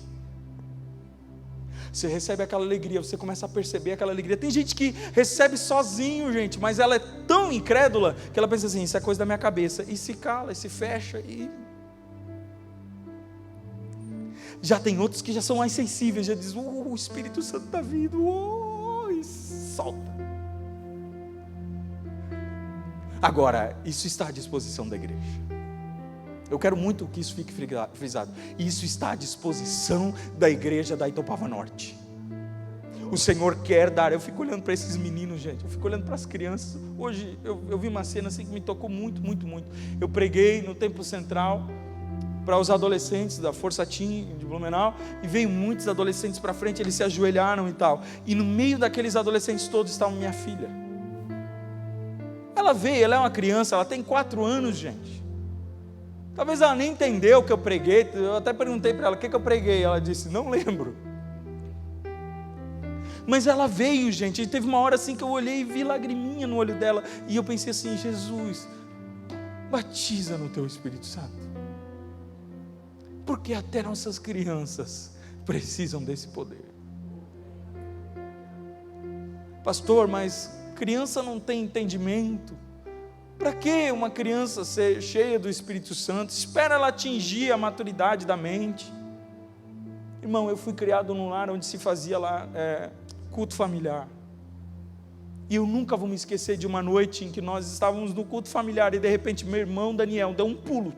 Você recebe aquela alegria, você começa a perceber aquela alegria. Tem gente que recebe sozinho, gente, mas ela é tão incrédula que ela pensa assim, isso é coisa da minha cabeça, e se cala, e se fecha, e... Já tem outros que já são mais sensíveis, já dizem, o Espírito Santo está vindo, e solta. Agora, isso está à disposição da igreja. Eu quero muito que isso fique frisado. Isso está à disposição da igreja da Itopava Norte. O Senhor quer dar. Eu fico olhando para esses meninos, gente. Eu fico olhando para as crianças. Hoje eu vi uma cena assim que me tocou muito, muito, muito. Eu preguei no Templo Central para os adolescentes da Força Team de Blumenau, e veio muitos adolescentes para frente, eles se ajoelharam e tal, e no meio daqueles adolescentes todos estava minha filha. Ela veio, ela é uma criança, ela tem 4 anos, gente. Talvez ela nem entendeu o que eu preguei, eu até perguntei para ela, o que eu preguei? Ela disse, não lembro. Mas ela veio, gente, e teve uma hora assim que eu olhei e vi lagriminha no olho dela, e eu pensei assim, Jesus, batiza no teu Espírito Santo. Porque até nossas crianças precisam desse poder. Pastor, mas criança não tem entendimento. Para que uma criança ser cheia do Espírito Santo? Espera ela atingir a maturidade da mente. Irmão, eu fui criado num lar onde se fazia lá culto familiar. E eu nunca vou me esquecer de uma noite em que nós estávamos no culto familiar e de repente meu irmão Daniel deu um pulo.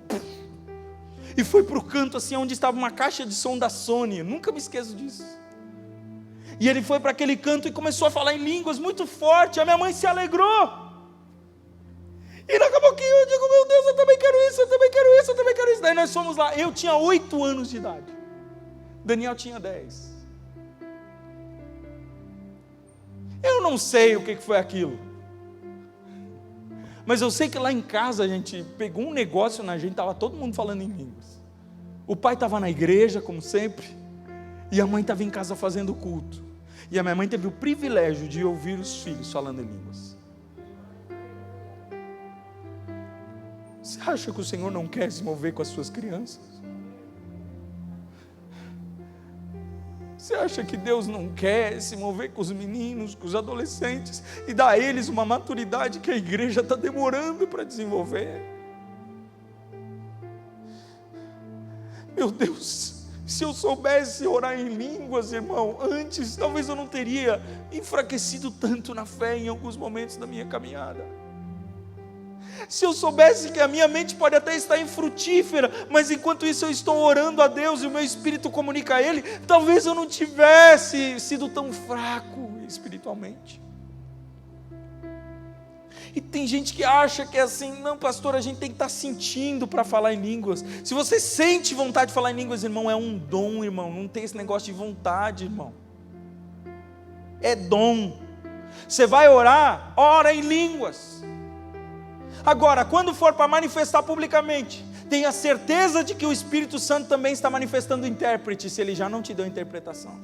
E foi para o canto assim, onde estava uma caixa de som da Sony, nunca me esqueço disso. E ele foi para aquele canto e começou a falar em línguas muito forte, a minha mãe se alegrou. E daqui a pouquinho eu digo, meu Deus, eu também quero isso, eu também quero isso, eu também quero isso. Daí nós fomos lá, eu tinha 8 anos de idade, Daniel tinha 10. Eu não sei o que foi aquilo. Mas eu sei que lá em casa a gente pegou um negócio na gente, estava todo mundo falando em línguas. O pai estava na igreja, como sempre, e a mãe estava em casa fazendo culto. E a minha mãe teve o privilégio de ouvir os filhos falando em línguas. Você acha que o Senhor não quer se mover com as suas crianças? Você acha que Deus não quer se mover com os meninos, com os adolescentes e dar a eles uma maturidade que a igreja está demorando para desenvolver? Meu Deus, se eu soubesse orar em línguas, irmão, antes talvez eu não teria enfraquecido tanto na fé em alguns momentos da minha caminhada. Se eu soubesse que a minha mente pode até estar infrutífera, mas enquanto isso eu estou orando a Deus e o meu espírito comunica a Ele, talvez eu não tivesse sido tão fraco espiritualmente. E tem gente que acha que é assim, não pastor, a gente tem que estar sentindo para falar em línguas. Se você sente vontade de falar em línguas, irmão, é um dom, irmão, não tem esse negócio de vontade, irmão. É dom. Você vai orar, ora em línguas. Agora, quando for para manifestar publicamente, tenha certeza de que o Espírito Santo também está manifestando o intérprete, se ele já não te deu interpretação.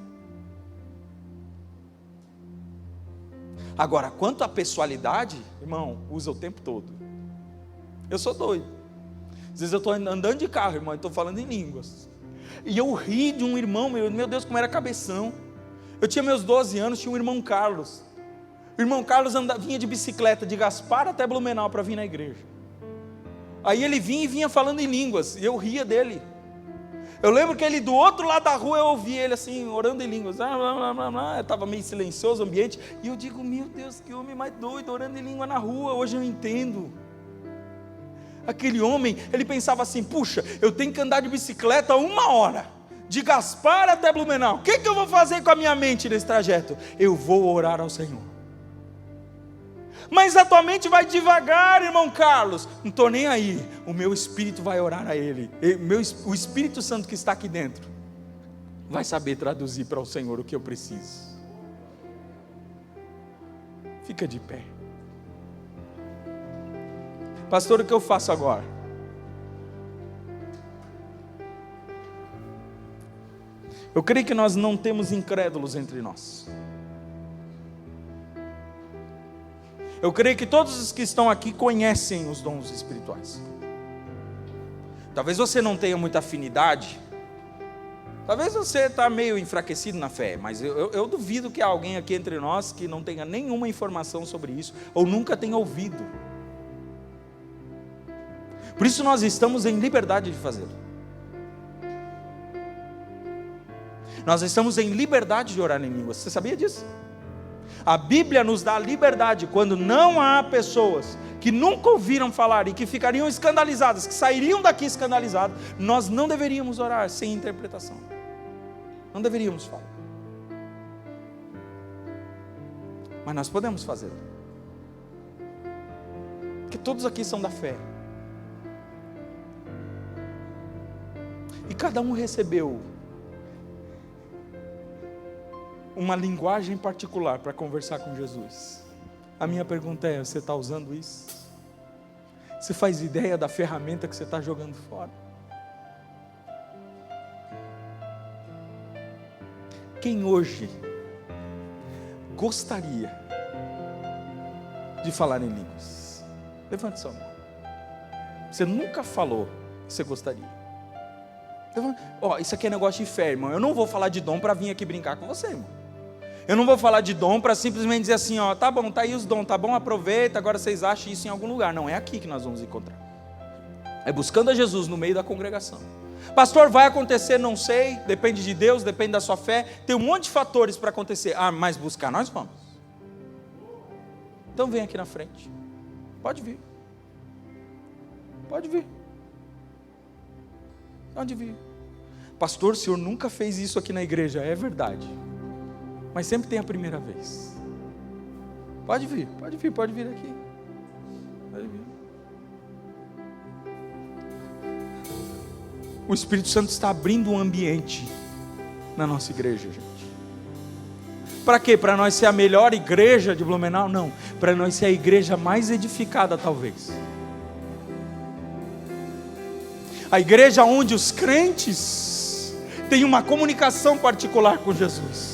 Agora, quanto à pessoalidade, irmão, usa o tempo todo. Eu sou doido. Às vezes eu estou andando de carro, irmão, e estou falando em línguas. E eu ri de um irmão, meu Deus, como era cabeção. Eu tinha meus 12 anos, tinha um irmão Carlos. O irmão Carlos vinha de bicicleta de Gaspar até Blumenau para vir na igreja. Aí ele vinha falando em línguas, e eu ria dele. Eu lembro que ele do outro lado da rua, eu ouvi ele assim, orando em línguas. Estava meio silencioso o ambiente. E eu digo, meu Deus, que homem mais doido, orando em língua na rua. Hoje eu entendo. Aquele homem, ele pensava assim, puxa, eu tenho que andar de bicicleta 1 hora, de Gaspar até Blumenau. O que eu vou fazer com a minha mente nesse trajeto? Eu vou orar ao Senhor. Mas a tua mente vai devagar, irmão Carlos. Não estou nem aí. O meu espírito vai orar a Ele. O Espírito Santo que está aqui dentro vai saber traduzir para o Senhor o que eu preciso. Fica de pé. Pastor, o que eu faço agora? Eu creio que nós não temos incrédulos entre nós. Eu creio que todos os que estão aqui conhecem os dons espirituais. Talvez você não tenha muita afinidade. Talvez você está meio enfraquecido na fé. Mas eu duvido que há alguém aqui entre nós que não tenha nenhuma informação sobre isso. Ou nunca tenha ouvido. Por isso nós estamos em liberdade de fazê-lo. Nós estamos em liberdade de orar em línguas. Você sabia disso? A Bíblia nos dá liberdade quando não há pessoas que nunca ouviram falar e que ficariam escandalizadas, que sairiam daqui escandalizadas. Nós não deveríamos orar sem interpretação. Não deveríamos falar. Mas nós podemos fazê-lo. Porque todos aqui são da fé. E cada um recebeu uma linguagem particular para conversar com Jesus. A minha pergunta é, você está usando isso? Você faz ideia da ferramenta que você está jogando fora? Quem hoje gostaria de falar em línguas? Levante sua mão. Você nunca falou que você gostaria. Isso aqui é negócio de fé, irmão. Eu não vou falar de dom para vir aqui brincar com você, irmão. Eu não vou falar de dom para simplesmente dizer assim, tá bom, tá aí os dons, tá bom, aproveita, agora vocês acham isso em algum lugar. Não, é aqui que nós vamos encontrar. É buscando a Jesus no meio da congregação. Pastor, vai acontecer, não sei, depende de Deus, depende da sua fé, tem um monte de fatores para acontecer. Mas buscar nós vamos. Então vem aqui na frente. Pode vir. Pode vir. Pode vir. Pastor, o senhor nunca fez isso aqui na igreja. É verdade. Mas sempre tem a primeira vez. Pode vir aqui. Pode vir. O Espírito Santo está abrindo um ambiente na nossa igreja, gente. Para quê? Para nós ser a melhor igreja de Blumenau? Não. Para nós ser a igreja mais edificada, talvez. A igreja onde os crentes têm uma comunicação particular com Jesus.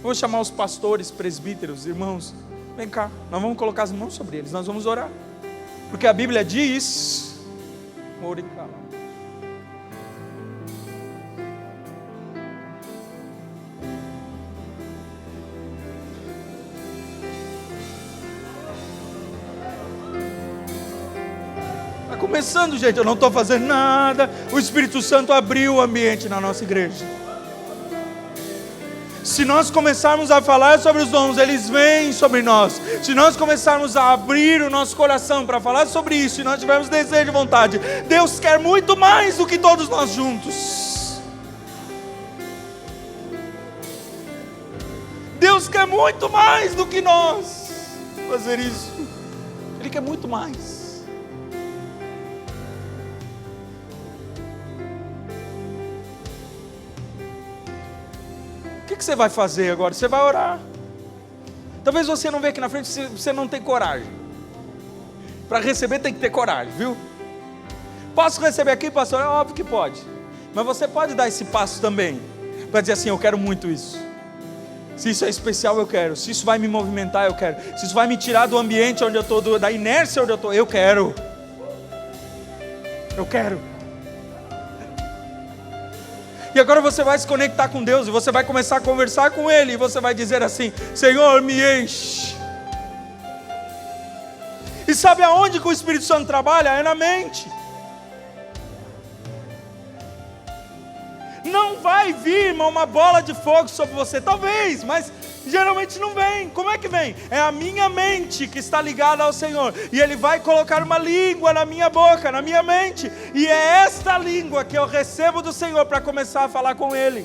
Vou chamar os pastores, presbíteros, irmãos. Vem cá, nós vamos colocar as mãos sobre eles, nós vamos orar. Porque a Bíblia diz... Está começando, gente, eu não estou fazendo nada. O Espírito Santo abriu o ambiente na nossa igreja. Se nós começarmos a falar sobre os dons, eles vêm sobre nós. Se nós começarmos a abrir o nosso coração para falar sobre isso, e nós tivermos desejo e vontade, Deus quer muito mais do que todos nós juntos. Deus quer muito mais do que nós fazer isso. Ele quer muito mais. O que você vai fazer agora? Você vai orar. Talvez você não venha aqui na frente, você não tem coragem. Para receber tem que ter coragem, viu? Posso receber aqui, pastor? É óbvio que pode. Mas você pode dar esse passo também. Para dizer assim, eu quero muito isso. Se isso é especial, eu quero. Se isso vai me movimentar, eu quero. Se isso vai me tirar do ambiente onde eu estou, da inércia onde eu estou, eu quero. Eu quero. E agora você vai se conectar com Deus, e você vai começar a conversar com Ele, e você vai dizer assim: Senhor, me enche. E sabe aonde que o Espírito Santo trabalha? É na mente. Não vai vir, irmão, uma bola de fogo sobre você, talvez, mas geralmente não vem. Como é que vem? É a minha mente que está ligada ao Senhor, e Ele vai colocar uma língua na minha boca, na minha mente, e é esta língua que eu recebo do Senhor para começar a falar com Ele.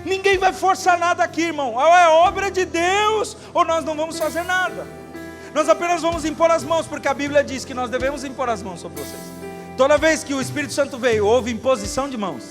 Ninguém vai forçar nada aqui, irmão. Ou é obra de Deus, ou nós não vamos fazer nada. Nós apenas vamos impor as mãos, porque a Bíblia diz que nós devemos impor as mãos sobre vocês. Toda vez que o Espírito Santo veio, houve imposição de mãos.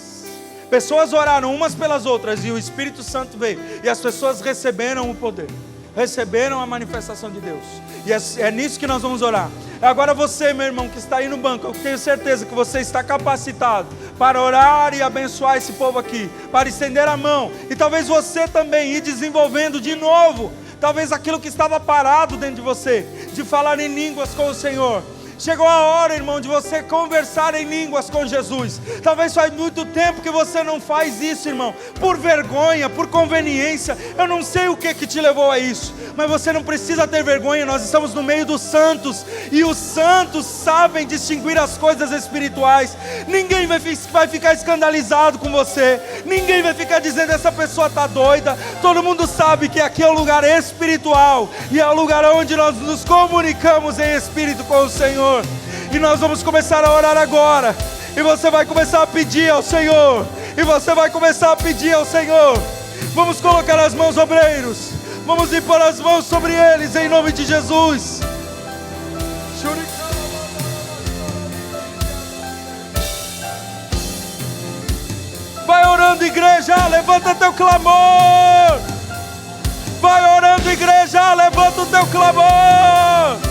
Pessoas oraram umas pelas outras, e o Espírito Santo veio, e as pessoas receberam o poder, receberam a manifestação de Deus. E é nisso que nós vamos orar. Agora você, meu irmão, que está aí no banco, eu tenho certeza que você está capacitado para orar e abençoar esse povo aqui, para estender a mão, e talvez você também ir desenvolvendo de novo, talvez aquilo que estava parado dentro de você, de falar em línguas com o Senhor. Chegou a hora, irmão, de você conversar em línguas com Jesus. Talvez faz muito tempo que você não faz isso, irmão, por vergonha, por conveniência. Eu não sei o que te levou a isso, mas você não precisa ter vergonha. Nós estamos no meio dos santos, e os santos sabem distinguir as coisas espirituais. Ninguém vai ficar escandalizado com você, ninguém vai ficar dizendo: essa pessoa está doida. Todo mundo sabe que aqui é um lugar espiritual, e é o lugar onde nós nos comunicamos em espírito com o Senhor. E nós vamos começar a orar agora, e você vai começar a pedir ao Senhor, e você vai começar a pedir ao Senhor. Vamos colocar as mãos, obreiros, vamos impor as mãos sobre eles em nome de Jesus. Vai orando, igreja, levanta teu clamor. Vai orando, igreja, levanta o teu clamor.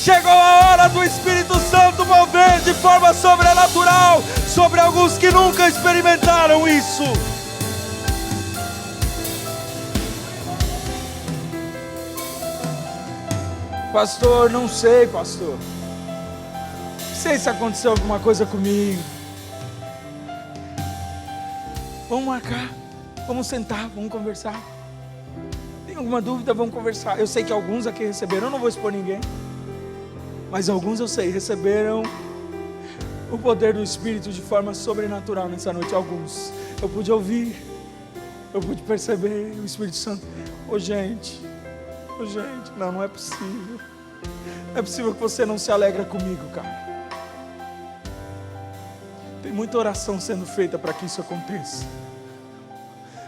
Chegou a hora do Espírito Santo mover de forma sobrenatural sobre alguns que nunca experimentaram isso. Pastor, não sei, pastor. Não sei se aconteceu alguma coisa comigo. Vamos marcar, vamos sentar, vamos conversar. Tem alguma dúvida? Vamos conversar. Eu sei que alguns aqui receberam, eu não vou expor ninguém, mas alguns eu sei, receberam o poder do Espírito de forma sobrenatural nessa noite. Alguns eu pude ouvir, eu pude perceber o Espírito Santo. Gente, não é possível. Não é possível que você não se alegra comigo, cara. Tem muita oração sendo feita para que isso aconteça,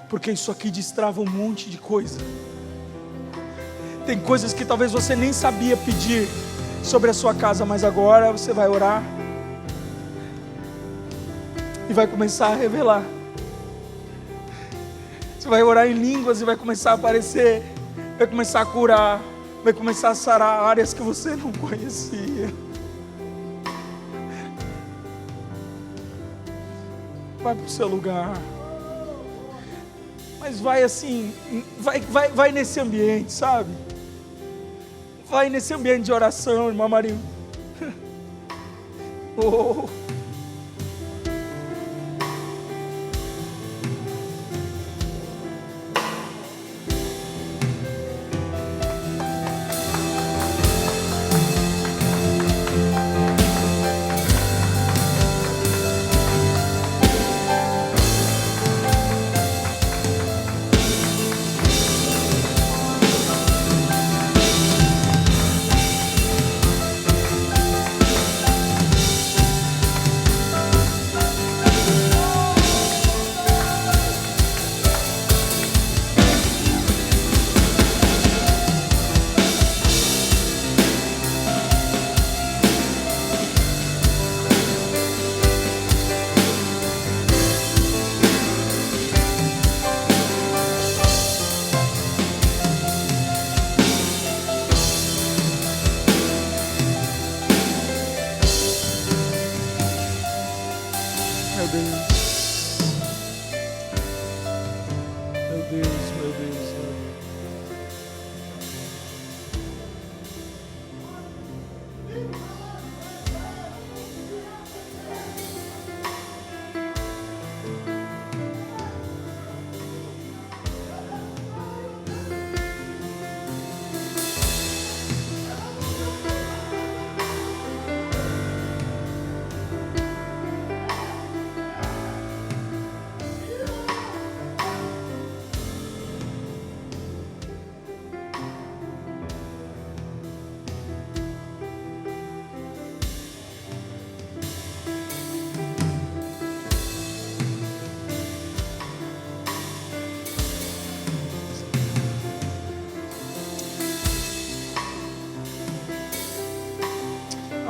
porque isso aqui destrava um monte de coisa. Tem coisas que talvez você nem sabia pedir sobre a sua casa, mas agora você vai orar e vai começar a revelar. Você vai orar em línguas e vai começar a aparecer, vai começar a curar, vai começar a sarar áreas que você não conhecia. Vai para o seu lugar, mas vai assim, vai nesse ambiente, sabe? Vai nesse ambiente de oração, irmã Marinho. Oh.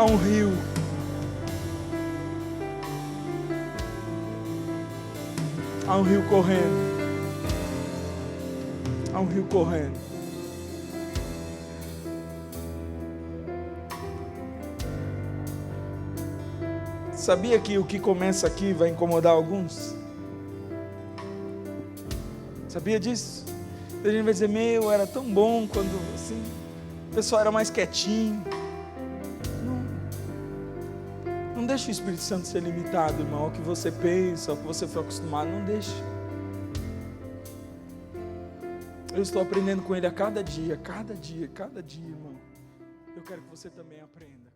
Há um rio. Há um rio correndo. Há um rio correndo. Sabia que o que começa aqui vai incomodar alguns? Sabia disso? A gente vai dizer, era tão bom quando assim, o pessoal era mais quietinho. Não deixe o Espírito Santo ser limitado, irmão, ao que você pensa, ao que você foi acostumado, não deixe. Eu estou aprendendo com Ele a cada dia, irmão. Eu quero que você também aprenda.